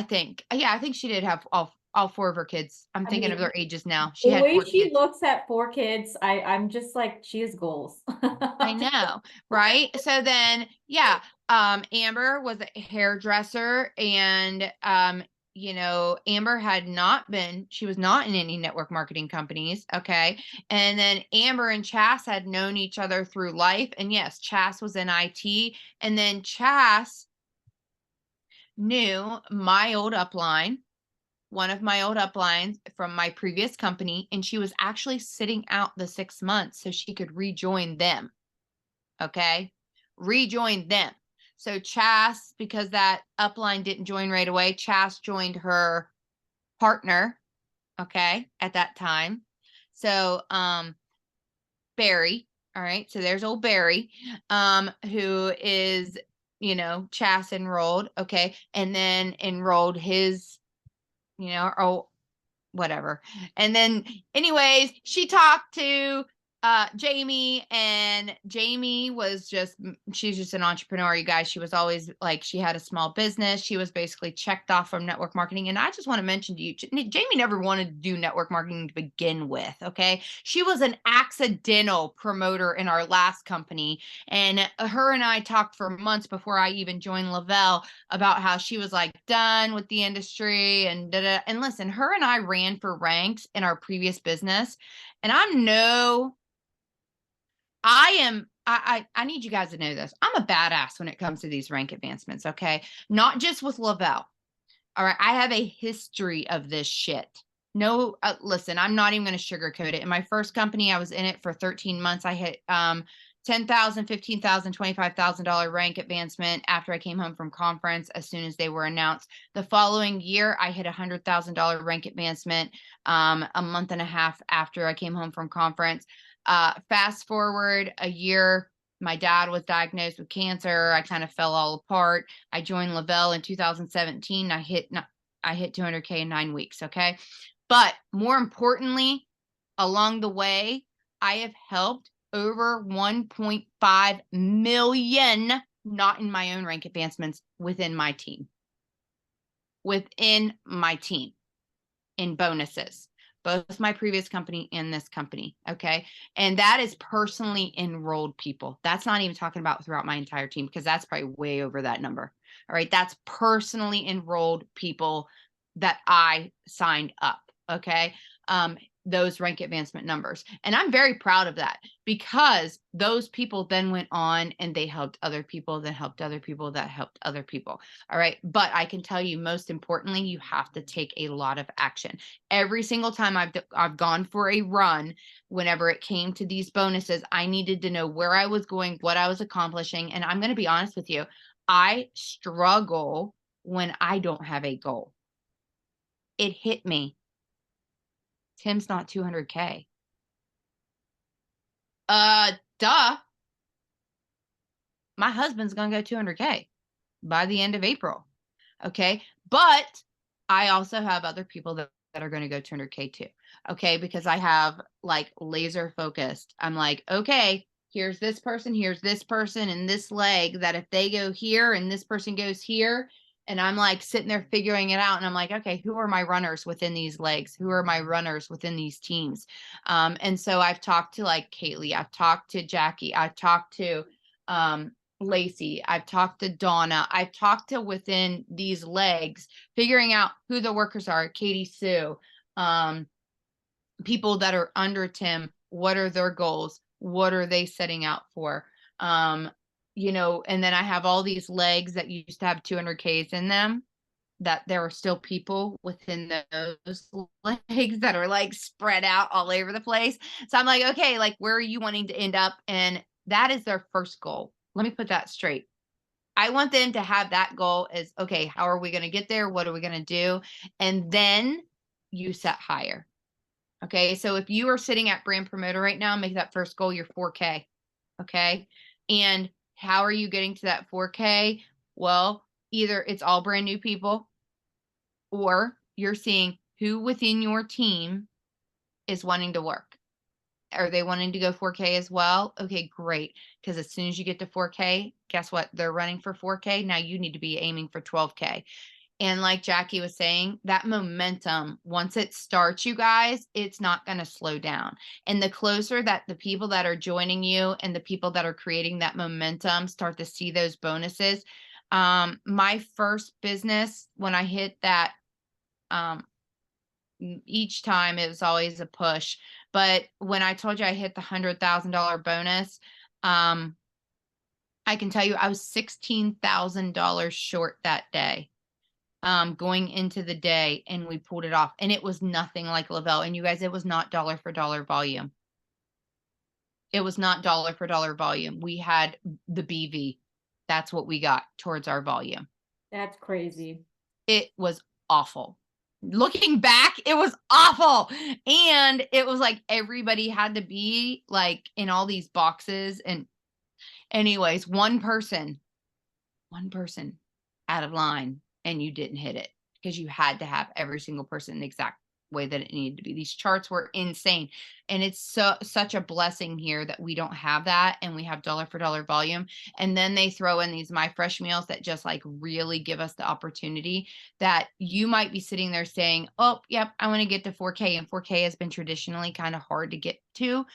think. Yeah, I think she did have all 4 of her kids. I'm I thinking of mean, their ages now. She the had way 4 she kids. looks at 4 kids, I'm just like, she has goals. I know, right? So then, yeah, Amber was a hairdresser, and Amber had not been, she was not in any network marketing companies, okay? And then Amber and Chas had known each other through life, and yes, Chas was in IT, and then Chas knew my old upline, one of my old uplines from my previous company, and she was actually sitting out the 6 months so she could rejoin them. Okay. Rejoin them. So Chas, because that upline didn't join right away, Chas joined her partner. Okay. At that time. So, Barry. All right. So there's old Barry, who is, Chas enrolled. Okay. And then enrolled his, or whatever. And then anyways, she talked to Jamie, and Jamie was she's just an entrepreneur, you guys. She was always like, she had a small business. She was basically checked off from network marketing. And I just want to mention to you, Jamie never wanted to do network marketing to begin with. Okay. She was an accidental promoter in our last company. And her and I talked for months before I even joined Lavelle about how she was like done with the industry and da-da. And listen, her and I ran for ranks in our previous business. And I need you guys to know this. I'm a badass when it comes to these rank advancements, okay? Not just with Lavelle. All right. I have a history of this shit. No, listen, I'm not even going to sugarcoat it. In my first company, I was in it for 13 months. I hit $10,000, $15,000, $25,000 rank advancement after I came home from conference as soon as they were announced. The following year, I hit $100,000 rank advancement a month and a half after I came home from conference. Fast forward a year, my dad was diagnosed with cancer. I kind of fell all apart. I joined Lavelle in 2017. I hit 200K in 9 weeks. Okay. But more importantly, along the way, I have helped over 1.5 million, not in my own rank advancements, within my team, in bonuses, both my previous company and this company. Okay. And that is personally enrolled people. That's not even talking about throughout my entire team, because that's probably way over that number. All right. That's personally enrolled people that I signed up. Okay. Those rank advancement numbers. And I'm very proud of that, because those people then went on and they helped other people, that helped other people, that helped other people. All right. But I can tell you, most importantly, you have to take a lot of action. Every single time I've gone for a run, whenever it came to these bonuses, I needed to know where I was going, what I was accomplishing. And I'm going to be honest with you, I struggle when I don't have a goal. It hit me. Tim's not 200K. Duh. My husband's going to go 200K by the end of April. Okay. But I also have other people that are going to go 200K too. Okay. Because I have like laser focused. I'm like, okay, here's this person, and this leg, that if they go here and this person goes here, and I'm like sitting there figuring it out. And I'm like, okay, who are my runners within these legs? Who are my runners within these teams? And so I've talked to like Kaylee, I've talked to Jackie, I've talked to Lacey, I've talked to Donna, I've talked to within these legs, figuring out who the workers are, Katie Sue, people that are under Tim, what are their goals? What are they setting out for? And then I have all these legs that used to have 200Ks in them, that there are still people within those legs that are like spread out all over the place. So I'm like, okay, like, where are you wanting to end up? And that is their first goal. Let me put that straight. I want them to have that goal as, okay, how are we going to get there? What are we going to do? And then you set higher. Okay. So if you are sitting at brand promoter right now, make that first goal your 4K. Okay. And how are you getting to that 4K? Well, either it's all brand new people, or you're seeing who within your team is wanting to work. Are they wanting to go 4K as well? Okay, great. Because as soon as you get to 4K, guess what? They're running for 4K. Now you need to be aiming for 12K. And like Jackie was saying, that momentum, once it starts, you guys, it's not going to slow down. And the closer that the people that are joining you and the people that are creating that momentum start to see those bonuses. My first business, when I hit that, each time it was always a push. But when I told you I hit the $100,000 bonus, I can tell you I was $16,000 short that day. going into the day, and we pulled it off, and it was nothing like Lavelle. And you guys, it was not dollar for dollar volume. It was not dollar for dollar volume. We had the BV. That's what we got towards our volume. That's crazy. It was awful. Looking back, it was awful. And it was like everybody had to be like in all these boxes. And anyways, one person out of line, and you didn't hit it because you had to have every single person the exact way that it needed to be. These charts were insane. And it's such a blessing here that we don't have that, and we have dollar for dollar volume. And then they throw in these My Fresh meals that just like really give us the opportunity that you might be sitting there saying, oh, yep, I want to get to 4K. And 4K has been traditionally kind of hard to get to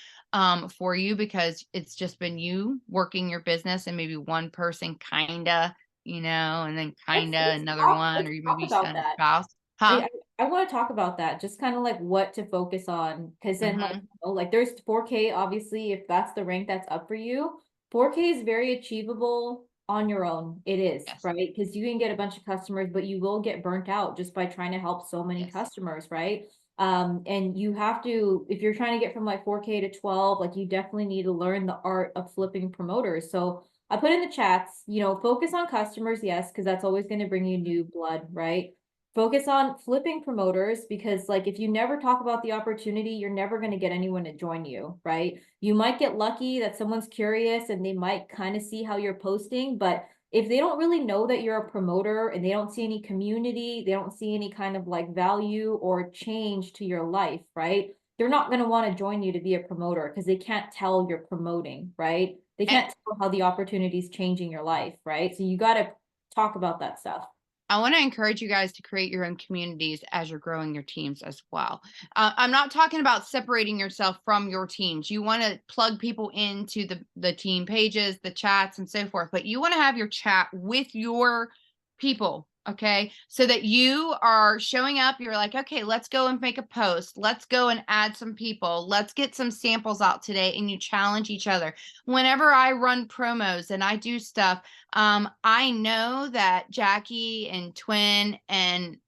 for you, because it's just been you working your business and maybe one person kind of, and then kind of another one, or Let's you talk maybe about a that. spouse. Huh? I want to talk about that, just kind of like what to focus on. Because then, like, Mm-hmm. like there's 4K, obviously, if that's the rank that's up for you, 4K is very achievable on your own. It is, Yes. right? Because you can get a bunch of customers, but you will get burnt out just by trying to help so many Yes. customers, right? And you have to, if you're trying to get from like 4K to 12, like you definitely need to learn the art of flipping promoters. So I put in the chats, focus on customers, yes, because that's always going to bring you new blood, right? Focus on flipping promoters, because like if you never talk about the opportunity, you're never going to get anyone to join you, right? You might get lucky that someone's curious and they might kind of see how you're posting, but if they don't really know that you're a promoter and they don't see any community, they don't see any kind of like value or change to your life, right? They're not going to want to join you to be a promoter because they can't tell you're promoting, right? They And can't tell how the opportunity is changing your life, right? So you got to talk about that stuff. I want to encourage you guys to create your own communities as you're growing your teams as well. I'm not talking about separating yourself from your teams. You want to plug people into the team pages, the chats, and so forth, but you want to have your chat with your people. Okay. So that you are showing up, you're like, okay, let's go and make a post. Let's go and add some people. Let's get some samples out today. And you challenge each other. Whenever I run promos and I do stuff, I know that Jackie and Twin and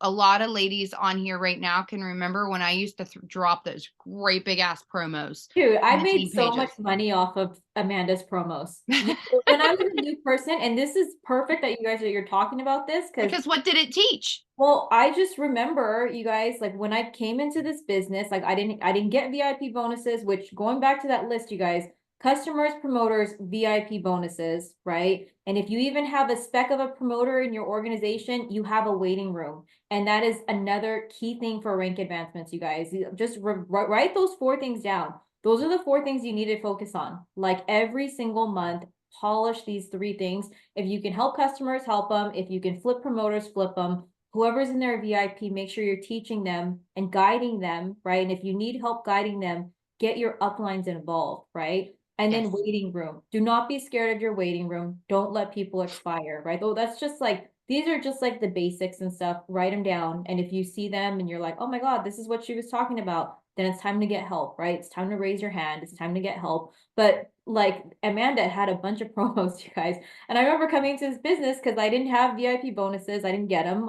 a lot of ladies on here right now can remember when I used to drop those great big ass promos Dude, in I the made team so much pages. money off of Amanda's promos. When I was a new person, and this is perfect that you're talking about this, because Because what did it teach? well, I just remember you guys, like when I came into this business, like I didn't get VIP bonuses, which going back to that list, you guys, customers, promoters, VIP bonuses, right? And if you even have a speck of a promoter in your organization, you have a waiting room. And that is another key thing for rank advancements, you guys. Just write those 4 things down. Those are the 4 things you need to focus on. Like every single month, polish these 3 things. If you can help customers, help them. If you can flip promoters, flip them. Whoever's in their VIP, make sure you're teaching them and guiding them, right? And if you need help guiding them, get your uplines involved, right? And then Yes. waiting room. Do not be scared of your waiting room. Don't let people expire, right? Though that's just like, these are just like the basics and stuff. Write them down. And if you see them and you're like, oh my God, this is what she was talking about, then it's time to get help, right? It's time to raise your hand. It's time to get help. But like Amanda had a bunch of promos, you guys. And I remember coming into this business because I didn't have VIP bonuses. I didn't get them.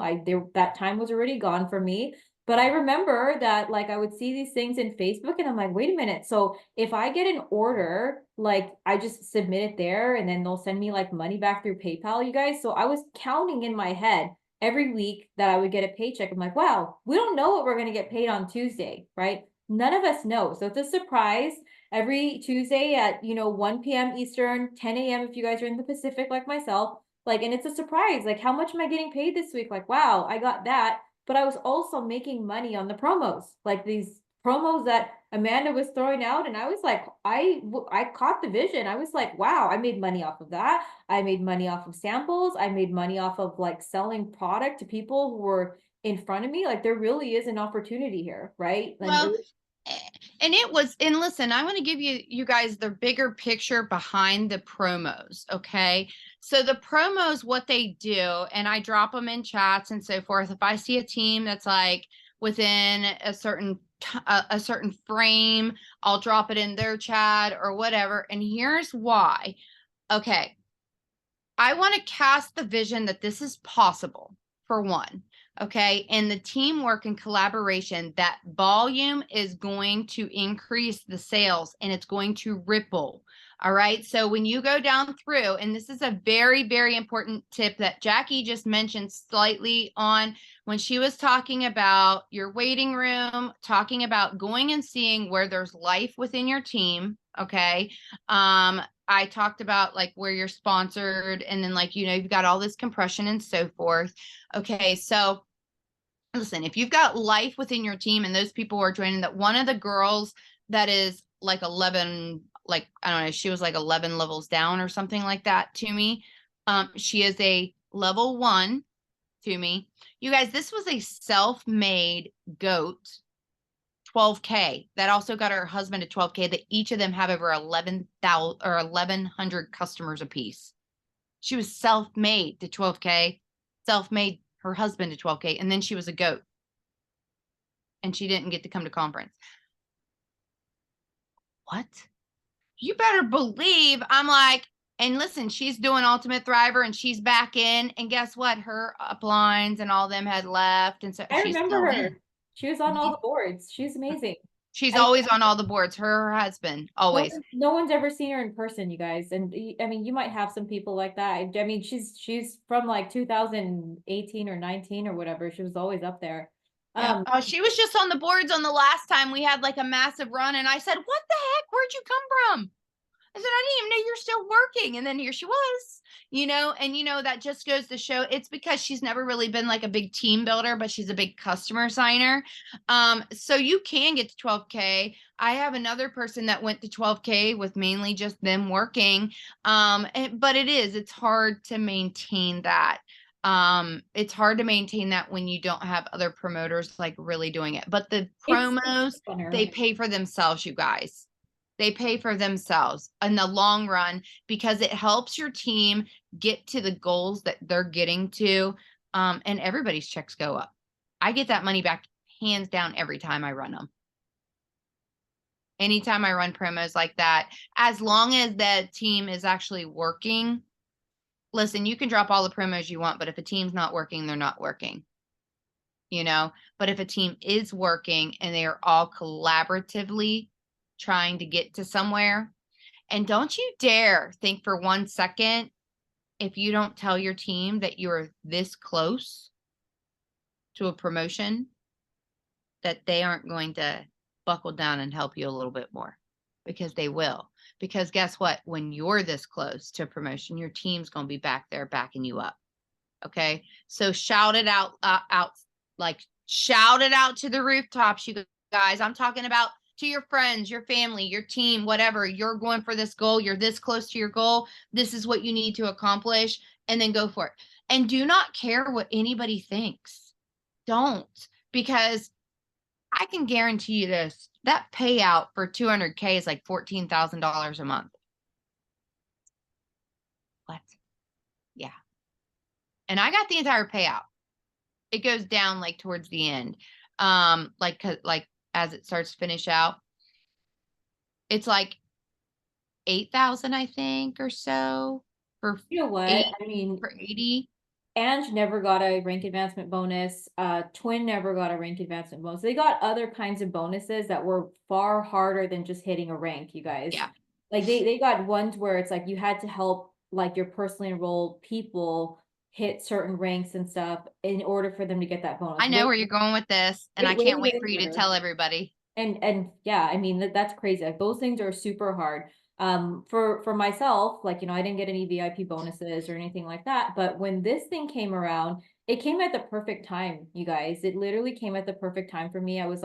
That time was already gone for me. But I remember that like I would see these things in Facebook and I'm like, wait a minute. So if I get an order, like I just submit it there and then they'll send me like money back through PayPal, you guys. So I was counting in my head every week that I would get a paycheck. I'm like, wow, we don't know what we're going to get paid on Tuesday, right? None of us know. So it's a surprise every Tuesday at 1 p.m. Eastern, 10 a.m. if you guys are in the Pacific like myself. Like, and it's a surprise. Like, how much am I getting paid this week? Like, wow, I got that. But I was also making money on the promos, like these promos that Amanda was throwing out. And I was like, I caught the vision. I was like, wow, I made money off of that. I made money off of samples. I made money off of like selling product to people who were in front of me. Like there really is an opportunity here, right? And Well, and it was, and listen, I want to give you guys the bigger picture behind the promos. Okay. So the promos, what they do, and I drop them in chats and so forth. If I see a team that's like within a certain frame, I'll drop it in their chat or whatever. And here's why. Okay. I want to cast the vision that this is possible for one. Okay. And the teamwork and collaboration, that volume is going to increase the sales and it's going to ripple. All right. So when you go down through, and this is a very, very important tip that Jackie just mentioned slightly on when she was talking about your waiting room, talking about going and seeing where there's life within your team. Okay. I talked about like where you're sponsored and then like, you've got all this compression and so forth. Okay. So listen, if you've got life within your team and those people are joining, that one of the girls that is like 11, like, I don't know, she was like 11 levels down or something like that to me. She is a level 1 to me. You guys, this was a self-made goat 12K that also got her husband a 12K, that each of them have over 11,000 or 1,100 customers apiece. She was self-made to 12K, self-made her husband to 12K, and then she was a goat. And she didn't get to come to conference. What? You better believe I'm like, and listen, she's doing Ultimate Thriver and she's back in. And guess what? Her uplines and all them had left. And so I she's remember still her. in. She was on all the boards. She's amazing. She's I mean, always on all the boards. Her husband, always. no one's ever seen her in person, you guys. And I mean, you might have some people like that. I mean, she's from like 2018 or 19 or whatever. She was always up there. Yeah. She was just on the boards on the last time we had like a massive run. And I said, what the heck? Where'd you come from? I said, I didn't even know you're still working. And then here she was, and that just goes to show it's because she's never really been like a big team builder, but she's a big customer signer. So you can get to 12K. I have another person that went to 12K with mainly just them working. But it's hard to maintain that. It's hard to maintain that when you don't have other promoters like really doing it. But the promos, they pay for themselves, you guys. They pay for themselves in the long run because it helps your team get to the goals that they're getting to. And everybody's checks go up. I get that money back hands down every time I run them. Anytime I run promos like that, as long as the team is actually working, listen, you can drop all the promos you want, but if a team's not working, they're not working. But if a team is working and they are all collaboratively trying to get to somewhere, and don't you dare think for 1 second, if you don't tell your team that you're this close to a promotion, that they aren't going to buckle down and help you a little bit more, because they will. Because guess what? When you're this close to a promotion, your team's going to be back there backing you up. Okay. So shout it out, shout it out to the rooftops, you guys. I'm talking about to your friends, your family, your team, whatever. You're going for this goal. You're this close to your goal. This is what you need to accomplish, and then go for it. And do not care what anybody thinks. Don't, because I can guarantee you this, that payout for 200K is like $14,000 a month. What? Yeah. And I got the entire payout. It goes down like towards the end. Like as it starts to finish out, it's like 8,000, I think, or so for You know what? I mean, 80. Ange never got a rank advancement bonus. Twin never got a rank advancement bonus. They got other kinds of bonuses that were far harder than just hitting a rank, you guys. Yeah. Like they got ones where it's like you had to help like your personally enrolled people hit certain ranks and stuff in order for them to get that bonus. I know where you're going with this, and I can't wait for you to tell everybody. And yeah, I mean that's crazy. Like, those things are super hard. For myself, like, I didn't get any VIP bonuses or anything like that, but when this thing came around, it came at the perfect time, you guys. It literally came at the perfect time for me. I was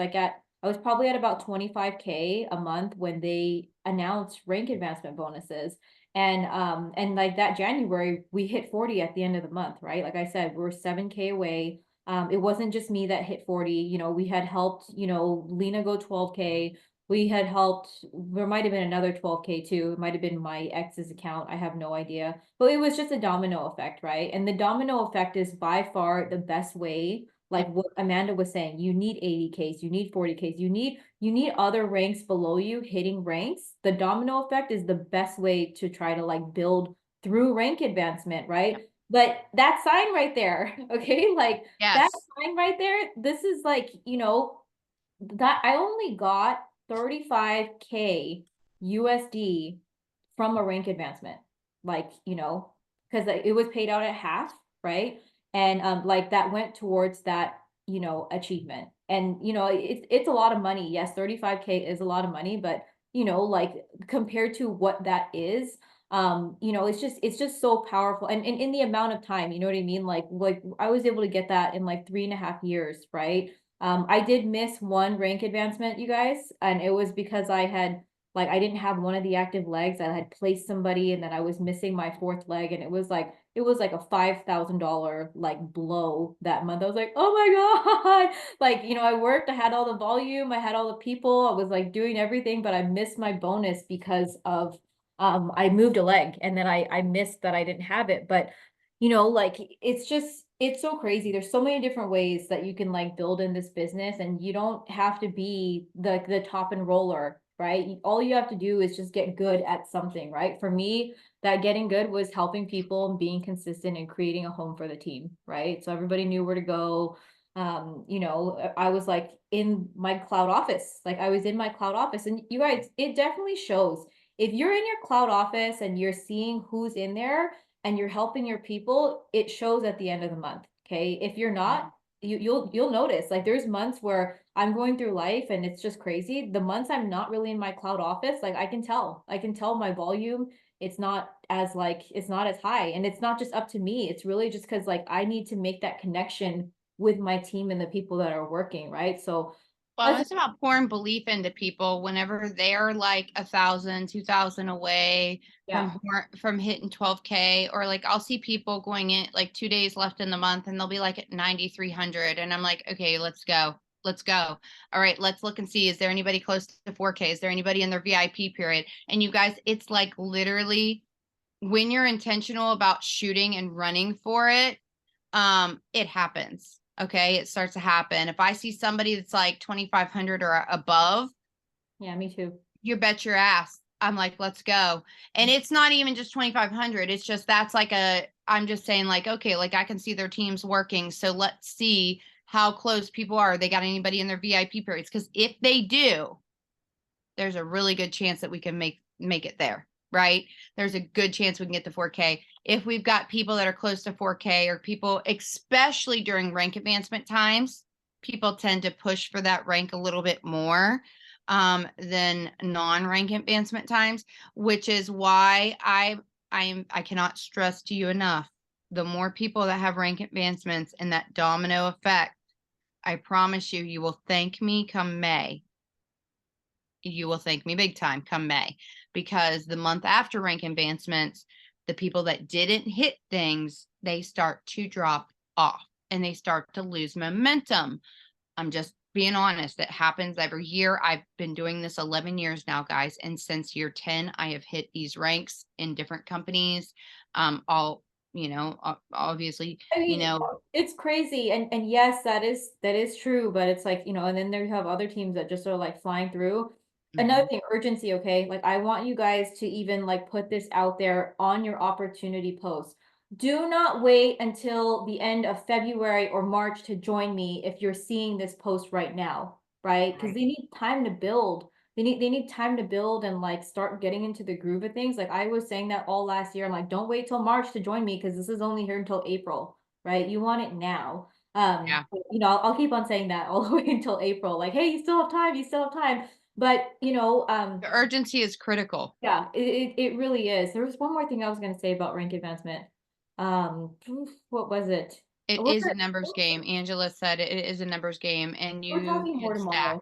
probably at about 25K a month when they announced rank advancement bonuses. And like that January, we hit 40 at the end of the month, right? Like I said, we're 7K away. It wasn't just me that hit 40. We had helped, Lena go 12K. We had helped, there might have been another 12K too. It might have been my ex's account. I have no idea. But it was just a domino effect, right? And the domino effect is by far the best way. Like what Amanda was saying, you need 80Ks, you need 40Ks, you need other ranks below you hitting ranks. The domino effect is the best way to try to like build through rank advancement, right? But that sign right there, okay, like that Yes. sign right there, this is like, that I only got 35K USD from a rank advancement. Like, because it was paid out at half, right? And like that went towards that, achievement. And it's a lot of money. Yes, 35K is a lot of money, but like compared to what that is, it's just so powerful. And in the amount of time, you know what I mean? Like I was able to get that in like 3.5 years, right? I did miss one rank advancement, you guys, and it was because I didn't have one of the active legs. I had placed somebody and then I was missing my fourth leg, and it was like a $5,000 like blow that month. I was like, oh my God. Like, I worked, I had all the volume, I had all the people, I was like doing everything, but I missed my bonus because of I moved a leg, and then I missed that I didn't have it. But like it's so crazy. There's so many different ways that you can like build in this business, and you don't have to be the top enroller, right? All you have to do is just get good at something, right? For me, that getting good was helping people and being consistent and creating a home for the team, right? So everybody knew where to go. I was like in my cloud office. Like I was in my cloud office, and you guys, it definitely shows. If you're in your cloud office and you're seeing who's in there and you're helping your people, it shows at the end of the month. Okay. If you're not, you'll notice, like there's months where I'm going through life and it's just crazy. The months I'm not really in my cloud office, like I can tell my volume, it's not as high. And it's not just up to me. It's really just because like I need to make that connection with my team and the people that are working, right? So Well, that's it's about pouring belief into people whenever they're like 1,000, 2,000 away yeah. from hitting 12K, or like I'll see people going in like 2 days left in the month and they'll be like at 9,300. And I'm like, okay, let's go. Let's go. All right, let's look and see. Is there anybody close to 4K? Is there anybody in their VIP period? And you guys, it's like literally when you're intentional about shooting and running for it, it happens. Okay, it starts to happen. If I see somebody that's like 2,500 or above, Yeah, me too. you bet your ass I'm like, let's go. And it's not even just 2,500. It's just that's like I'm just saying like, okay, like I can see their teams working, so let's see how close people are. They got anybody in their VIP periods? Because if they do, there's a really good chance that we can make it there, right? There's a good chance we can get to 4K. If we've got people that are close to 4K, or people, especially during rank advancement times, people tend to push for that rank a little bit more than non-rank advancement times, which is why I cannot stress to you enough, the more people that have rank advancements and that domino effect, I promise you, you will thank me come May. You will thank me big time come May, because the month after rank advancements, the people that didn't hit things, they start to drop off and they start to lose momentum. I'm just being honest. It happens every year. I've been doing this 11 years now, guys. And since year 10, I have hit these ranks in different companies. All, obviously, I you mean, know, it's crazy, and yes, that is true, but it's like, and then there you have other teams that just are like flying through. Another mhm, thing, urgency, okay? Like I want you guys to even like put this out there on your opportunity post. Do not wait until the end of February or March to join me if you're seeing this post right now, right? Because right. they need time to build. They need time to build and like start getting into the groove of things. Like I was saying that all last year. I'm like, don't wait till March to join me because this is only here until April, right? You want it now. Yeah. I'll keep on saying that all the way until April. Like, hey, you still have time, you still have time. But The urgency is critical. yeah, it really is. There was one more thing I was gonna say about rank advancement. What was it? It We're is a numbers game. Angela said it is a numbers game and we're you talking more can stack.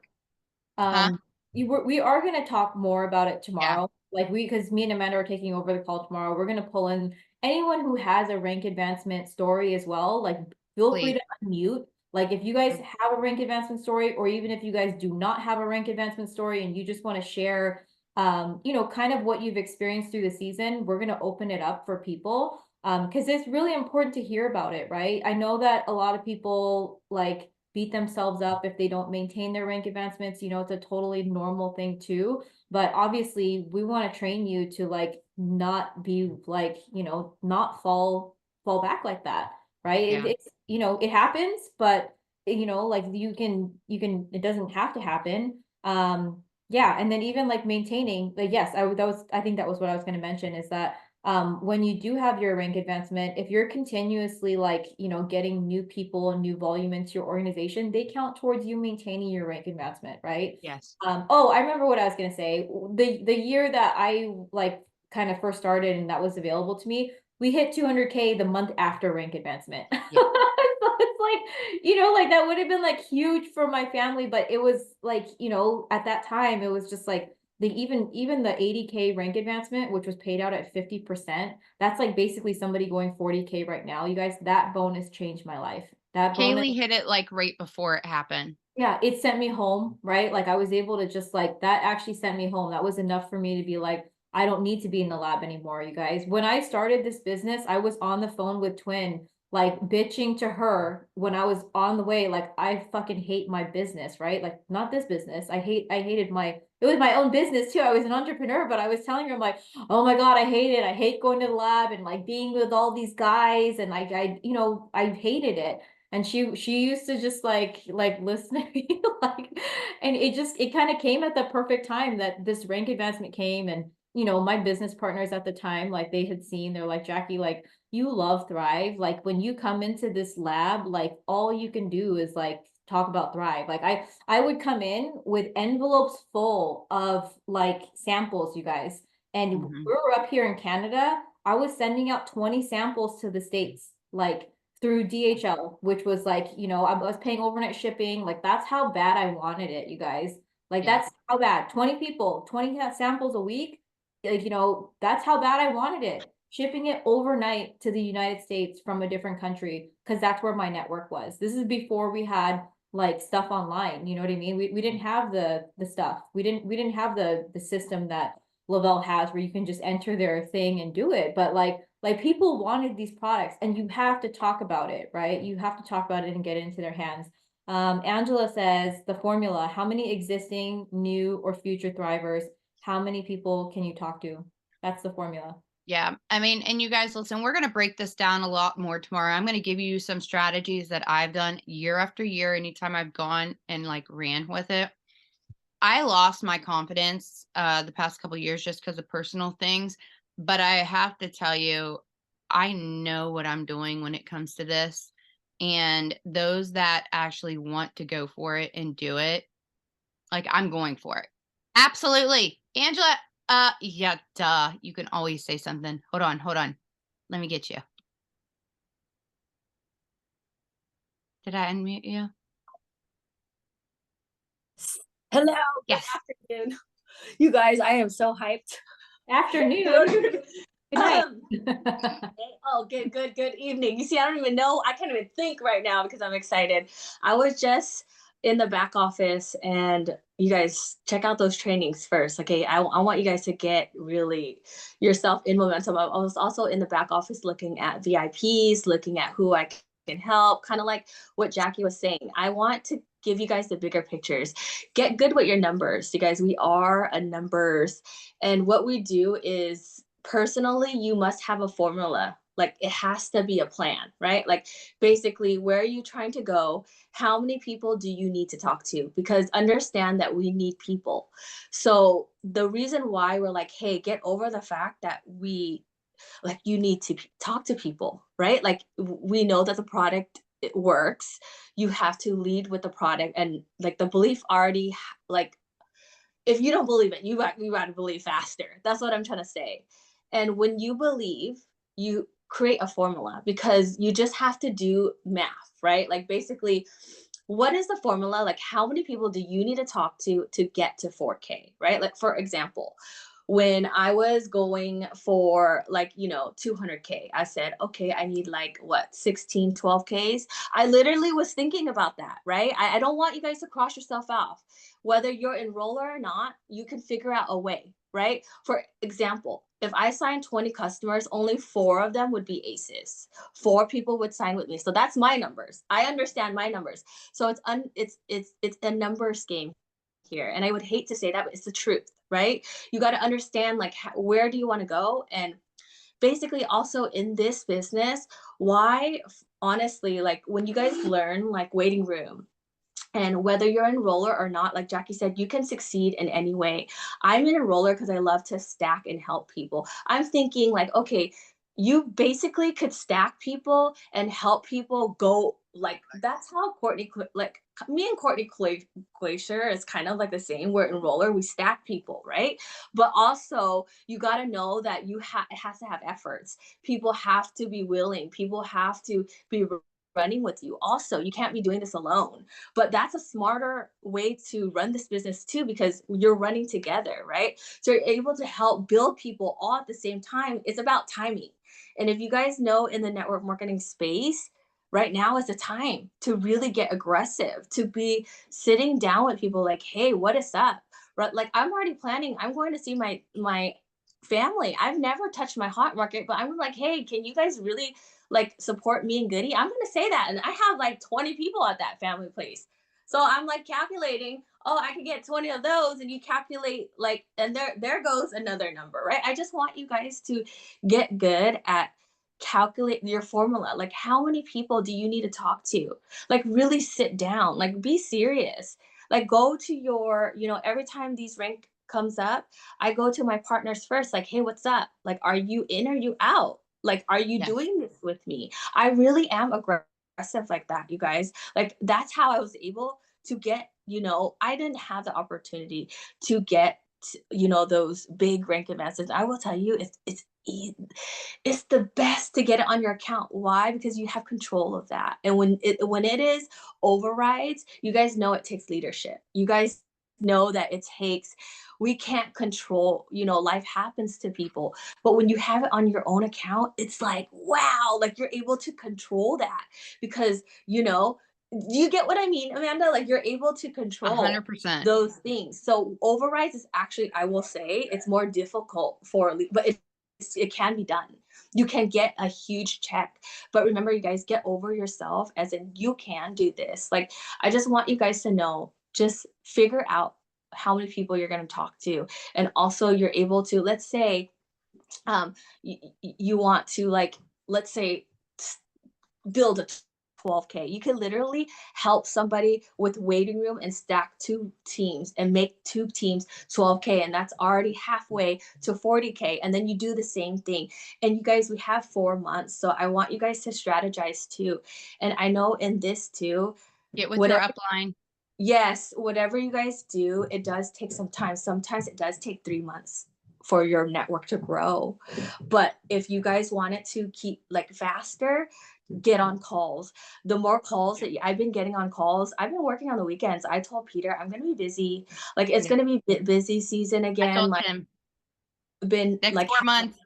tomorrow. Huh? We are going to talk more about it Yeah, tomorrow. Like because me and Amanda are taking over the call tomorrow. We're going to pull in anyone who has a rank advancement story as well. Like feel free please. to unmute. Like if you guys have a rank advancement story, or even if you guys do not have a rank advancement story and you just want to share, kind of what you've experienced through the season, we're going to open it up for people. Because it's really important to hear about it, right? I know that a lot of people like beat themselves up if they don't maintain their rank advancements. It's a totally normal thing too. But obviously, we want to train you to like not be like, not fall fall back like that, right? Yeah. It's, it happens, but like it doesn't have to happen. Yeah, and then even like maintaining, like, yes, I think that was what I was going to mention, is that when you do have your rank advancement, if you're continuously like, getting new people and new volume into your organization, they count towards you maintaining your rank advancement, right? Yes. Oh, I remember what I was gonna say. The year that I like kind of first started and that was available to me, we hit 200K the month after rank advancement. Yeah. So it's like, like that would have been like huge for my family, but it was like, at that time it was just like even the 80K rank advancement, which was paid out at 50%, that's like basically somebody going 40K right now. You guys, that bonus changed my life. That bonus, Kaylee hit it like right before it happened. yeah, it sent me home, right? Like I was able to just like that actually sent me home. That was enough for me to be like, I don't need to be in the lab anymore, you guys. When I started this business, I was on the phone with Twin, like bitching to her when I was on the way, like I fucking hate my business, right? Like not this business. I hated it was my own business too. I was an entrepreneur, but I was telling her, I'm like, oh my God, I hate it. I hate going to the lab and like being with all these guys. And like I hated it, and she used to just like listen to me like, and it kind of came at the perfect time that this rank advancement came. And my business partners at the time, like they had seen, they're like, Jackie, like you love Thrive, like when you come into this lab, like all you can do is like talk about Thrive. Like I would come in with envelopes full of like samples, you guys, and we Mhm. were up here in Canada. I was sending out 20 samples to the States, like through DHL, which was like, I was paying overnight shipping. Like that's how bad I wanted it, you guys. Like Yeah. that's how bad. 20 people, 20 samples a week. Like, that's how bad I wanted it. Shipping it overnight to the United States from a different country, because that's where my network was. This is before we had like stuff online. You know what I mean? We didn't have the stuff. We didn't have the system that Lavelle has where you can just enter their thing and do it. But like people wanted these products, and you have to talk about it, right? You have to talk about it and get it into their hands. Angela says the formula: how many existing, new, or future thrivers? How many people can you talk to? That's the formula. Yeah. I mean, and you guys listen, we're going to break this down a lot more tomorrow. I'm going to give you some strategies that I've done year after year anytime I've gone and like ran with it. I lost my confidence the past couple years just because of personal things, but I have to tell you, I know what I'm doing when it comes to this. And those that actually want to go for it and do it, like I'm going for it. Absolutely. Angela, yeah, duh. You can always say something. Hold on, hold on. Let me get you. Did I unmute you? Hello, good Yes. afternoon. You guys, I am so hyped. Afternoon. Good night. um, oh, good evening. You see, I don't even know. I can't even think right now because I'm excited. I was just in the back office, and you guys check out those trainings first. Okay, I want you guys to get really yourself in momentum. I was also in the back office looking at VIPs, looking at who I can help, kind of like what Jackie was saying. I want to give you guys the bigger pictures. Get good with your numbers. You guys, we are a numbers. And what we do is, personally, you must have a formula. Like it has to be a plan, right? Like basically, where are you trying to go? How many people do you need to talk to? Because understand that we need people. So the reason why we're like, hey, get over the fact that you need to talk to people, right? Like we know that the product, it works. You have to lead with the product, and like the belief already, like if you don't believe it, you got to believe faster. That's what I'm trying to say. And when you believe, you create a formula, because you just have to do math, right? Like basically, what is the formula? Like how many people do you need to talk to get to 4K, right? Like for example, when I was going for 200K, I said, okay, I need like what, 16, 12Ks. I literally was thinking about that, right? I don't want you guys to cross yourself off. Whether you're enroller or not, you can figure out a way, right? For example, if I sign 20 customers, only 4 of them would be aces. 4 people would sign with me. So that's my numbers. I understand my numbers. So it's a numbers game here. And I would hate to say that, but it's the truth, right? You got to understand like where do you want to go? And basically also in this business, why honestly, like when you guys learn like waiting room, and whether you're an enroller or not, like Jackie said, you can succeed in any way. I'm an enroller because I love to stack and help people. I'm thinking like, okay, you basically could stack people and help people go. Like that's how like me and Glacier is kind of like the same. We're enroller, we stack people, right? But also you got to know that it has to have efforts. People have to be willing. People have to be running with you. Also, you can't be doing this alone, but that's a smarter way to run this business too, because you're running together, right? So you're able to help build people all at the same time. It's about timing. And if you guys know in the network marketing space, right now is the time to really get aggressive, to be sitting down with people like, hey, what is up? Right? Like I'm already planning, I'm going to see my family. I've never touched my hot market, but I'm like, hey, can you guys really like support me and Goody? I'm gonna say that. And I have like 20 people at that family place. So I'm like calculating, oh, I could get 20 of those, and you calculate like, and there goes another number, right? I just want you guys to get good at calculate your formula. Like how many people do you need to talk to? Like really sit down, like be serious. Like go to your, every time these rank comes up, I go to my partners first, like, hey, what's up? Like, are you in or you out? Like, are you Yes. doing this with me? I really am aggressive like that, you guys. Like, that's how I was able to get, I didn't have the opportunity to get, those big rank advances. I will tell you, it's the best to get it on your account. Why? Because you have control of that. And when it is overrides, you guys know it takes leadership. You guys know that it takes, we can't control, life happens to people. But when you have it on your own account, it's like, wow, like you're able to control that because, you get what I mean, Amanda? Like you're able to control 100%. those things. So overrides is actually, I will say, it's more difficult but it can be done. You can get a huge check. But remember, you guys, get over yourself, as in you can do this. Like, I just want you guys to know, just figure out how many people you're going to talk to. And also you're able to, let's say, you want to like, let's say, build a 12K. You can literally help somebody with waiting room and stack two teams and make two teams 12K. And that's already halfway to 40K. And then you do the same thing. And you guys, we have 4 months. So I want you guys to strategize too. And I know in this too, Get with your whatever, upline. yes, whatever you guys do, it does take some time. Sometimes it does take 3 months for your network to grow. But if you guys want it to keep like faster, get on calls. The more calls that I've been getting on calls, I've been working on the weekends. I told Peter I'm going to be busy. Like it's Yeah. going to be busy season I again. told Like him been next like 4 months.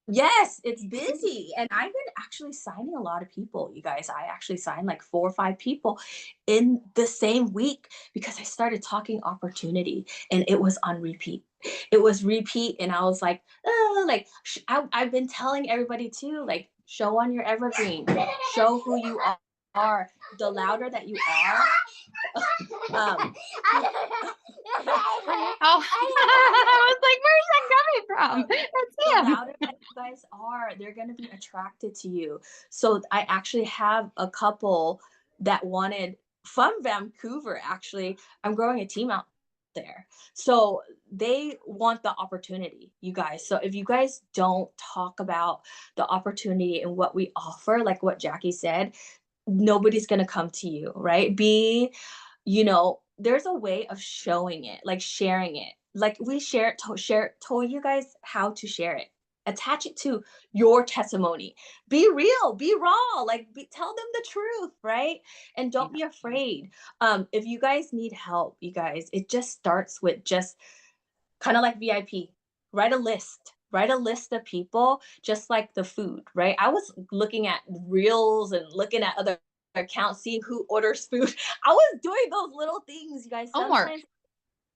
yes, it's busy. And I've been actually signing a lot of people, you guys. I actually signed like 4 or 5 people in the same week because I started talking opportunity and it was on repeat. It was repeat. And I was like, oh, like I've been telling everybody too, like show on your evergreen, show who you are. The louder that you are, Oh, I was like, where's that coming from? the That's him. louder that you guys are, they're going to be attracted to you. So I actually have a couple that wanted from Vancouver. Actually, I'm growing a team out there. So they want the opportunity, you guys. So if you guys don't talk about the opportunity and what we offer, like what Jackie said, nobody's going to come to you, right? There's a way of showing it, like sharing it. Like we told you guys how to share it. Attach it to your testimony. Be real, be raw, like tell them the truth, right? And don't be afraid. If you guys need help, you guys, it just starts with just kind of like VIP. Write a list. Write a list of people, just like the food, right? I was looking at reels and looking at other accounts, seeing who orders food. I was doing those little things, you guys. Homework. Sometimes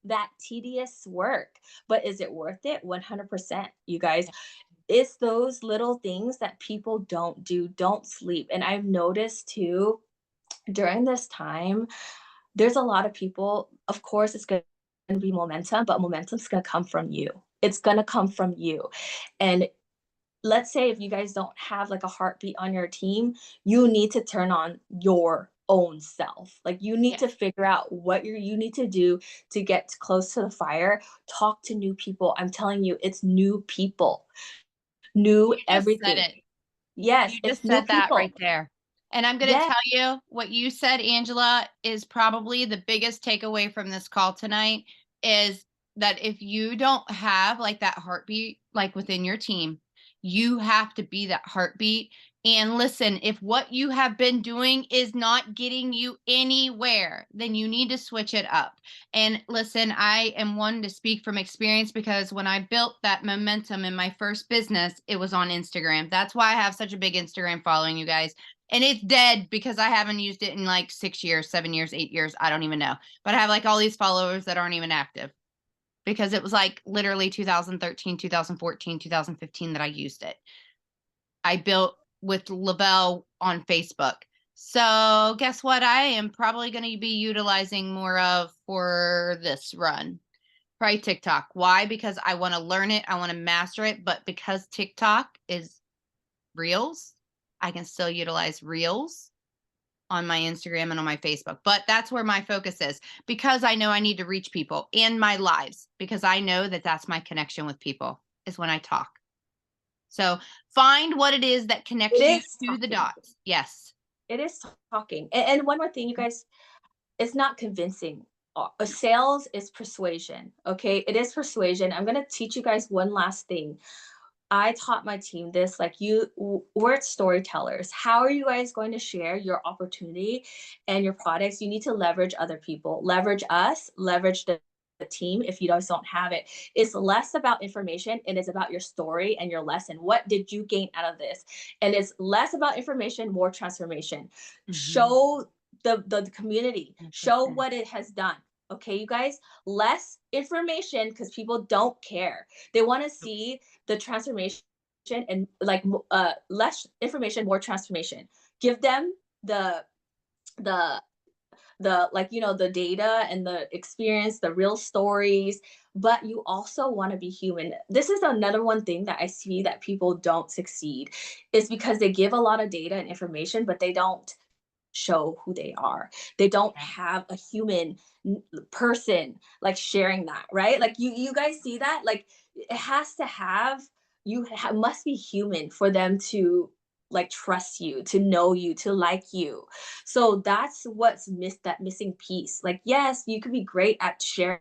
that tedious work, but is it worth it? 100%, you guys. It's those little things that people don't do. Don't sleep. And I've noticed too, during this time, there's a lot of people, of course, it's going to be momentum, but momentum's going to come from you. It's going to come from you. And let's say if you guys don't have like a heartbeat on your team, you need to turn on your own self. Like you need Yeah. to figure out what you need to do to get close to the fire. Talk to new people. I'm telling you, it's new people, new You just said everything. it. Yes, You it's just new said that right people. there. And I'm going to Yes. tell you what you said, Angela, is probably the biggest takeaway from this call tonight is that if you don't have like that heartbeat, like within your team, you have to be that heartbeat. And listen, if what you have been doing is not getting you anywhere, then you need to switch it up. And listen, I am one to speak from experience because when I built that momentum in my first business, it was on Instagram. That's why I have such a big Instagram following, you guys. And it's dead because I haven't used it in like 6 years, 7 years, 8 years. I don't even know. But I have like all these followers that aren't even active because it was like literally 2013, 2014, 2015 that I used it. I built with Lavelle on Facebook. So guess what? I am probably going to be utilizing more of for this run. Probably TikTok. Why? Because I want to learn it. I want to master it. But because TikTok is reels, I can still utilize reels on my Instagram and on my Facebook. But that's where my focus is because I know I need to reach people in my lives because I know that that's my connection with people is when I talk. So find what it is that It connects you is to the talking. dots. Yes. It is talking. And one more thing, you guys, it's not convincing. Sales is persuasion. Okay. It is persuasion. I'm going to teach you guys one last thing. I taught my team this, like we're storytellers. How are you guys going to share your opportunity and your products? You need to leverage other people, leverage us, leverage the team. If you guys don't have it, it's less about information and it's about your story and your lesson. What did you gain out of this? And it's less about information, more transformation. Show the community, show 100%. what it has done. Okay, you guys, less information because people don't care. They want to see the transformation and like less information, more transformation. Give them the the like the data and the experience, the real stories, but you also want to be human. This is another one thing that I see that people don't succeed is because they give a lot of data and information, but they don't show who they are. They don't have a human person like sharing that, right? Like you guys see that? Like it has to have must be human for them to like trust you, to know you, to like you. So that's what's that missing piece. Like yes, you could be great at sharing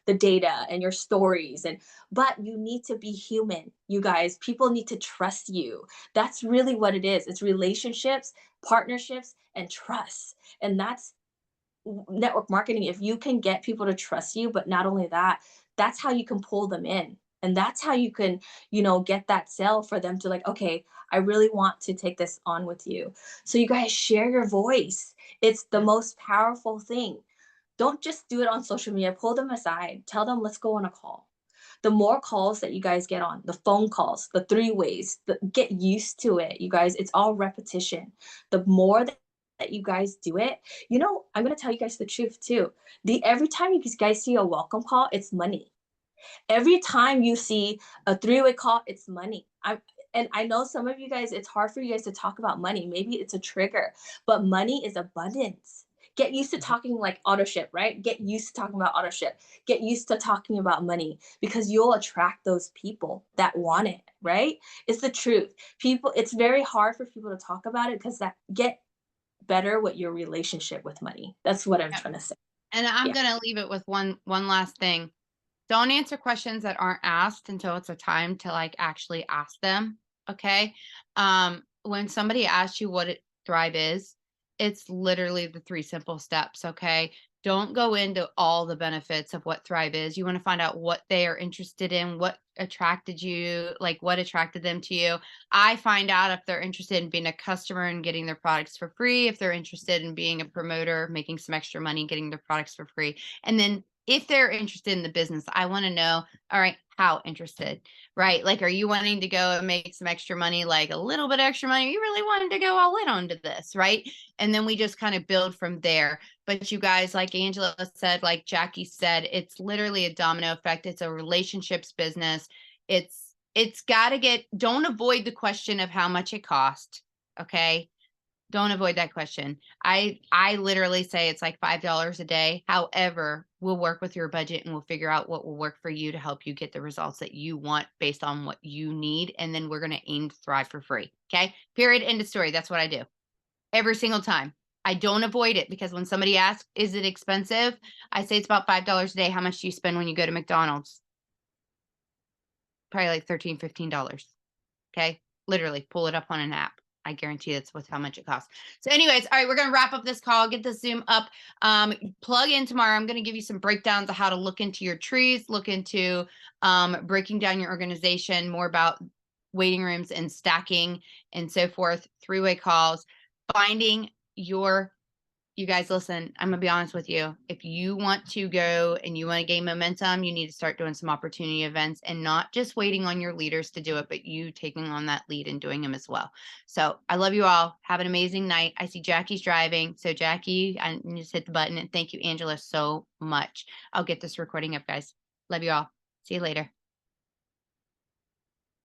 the data and your stories but you need to be human. You guys, people need to trust you. That's really what it is. It's relationships, partnerships, and trust. And that's network marketing. If you can get people to trust you, but not only that, that's how you can pull them in. And that's how you can, get that sale for them to like, okay, I really want to take this on with you. So you guys share your voice. It's the most powerful thing. Don't just do it on social media. Pull them aside. Tell them, let's go on a call. The more calls that you guys get on, the phone calls, the three ways, get used to it, you guys. It's all repetition. The more that you guys do it, I'm going to tell you guys the truth too. Every time you guys see a welcome call, it's money. Every time you see a three-way call, it's money. And I know some of you guys, it's hard for you guys to talk about money. Maybe it's a trigger, but money is abundance. Get used to talking like auto ship, right? Get used to talking about auto ship. Get used to talking about money because you'll attract those people that want it, right? It's the truth. It's very hard for people to talk about it because that get better with your relationship with money. That's what I'm Yep. trying to say. And I'm Yeah. going to leave it with one last thing. Don't answer questions that aren't asked until it's a time to like actually ask them. Okay. When somebody asks you what Thrive is, it's literally the 3 simple steps. Okay. Don't go into all the benefits of what Thrive is. You want to find out what they are interested in, what attracted you, like what attracted them to you. I find out if they're interested in being a customer and getting their products for free, if they're interested in being a promoter, making some extra money, getting their products for free. And then if they're interested in the business, I want to know, all right, how interested, right? Like, are you wanting to go and make some extra money, like a little bit extra money? You really wanted to go all in onto this, right? And then we just kind of build from there. But you guys, like Angela said, like Jackie said, it's literally a domino effect. It's a relationships business. it's got to don't avoid the question of how much it cost. Okay. Don't avoid that question. I literally say it's like $5 a day. However, we'll work with your budget and we'll figure out what will work for you to help you get the results that you want based on what you need. And then we're going to aim to thrive for free. Okay. Period. End of story. That's what I do every single time. I don't avoid it because when somebody asks, is it expensive? I say it's about $5 a day. How much do you spend when you go to McDonald's? Probably like $13, $15. Okay. Literally pull it up on an app. I guarantee that's what how much it costs. So anyways, all right, we're going to wrap up this call, get the Zoom up, plug in tomorrow. I'm going to give you some breakdowns of how to look into your trees, look into breaking down your organization, more about waiting rooms and stacking and so forth, three-way calls, finding you guys, listen, I'm going to be honest with you. If you want to go and you want to gain momentum, you need to start doing some opportunity events and not just waiting on your leaders to do it, but you taking on that lead and doing them as well. So I love you all. Have an amazing night. I see Jackie's driving. So Jackie, I just hit the button, and thank you, Angela, so much. I'll get this recording up, guys. Love you all. See you later.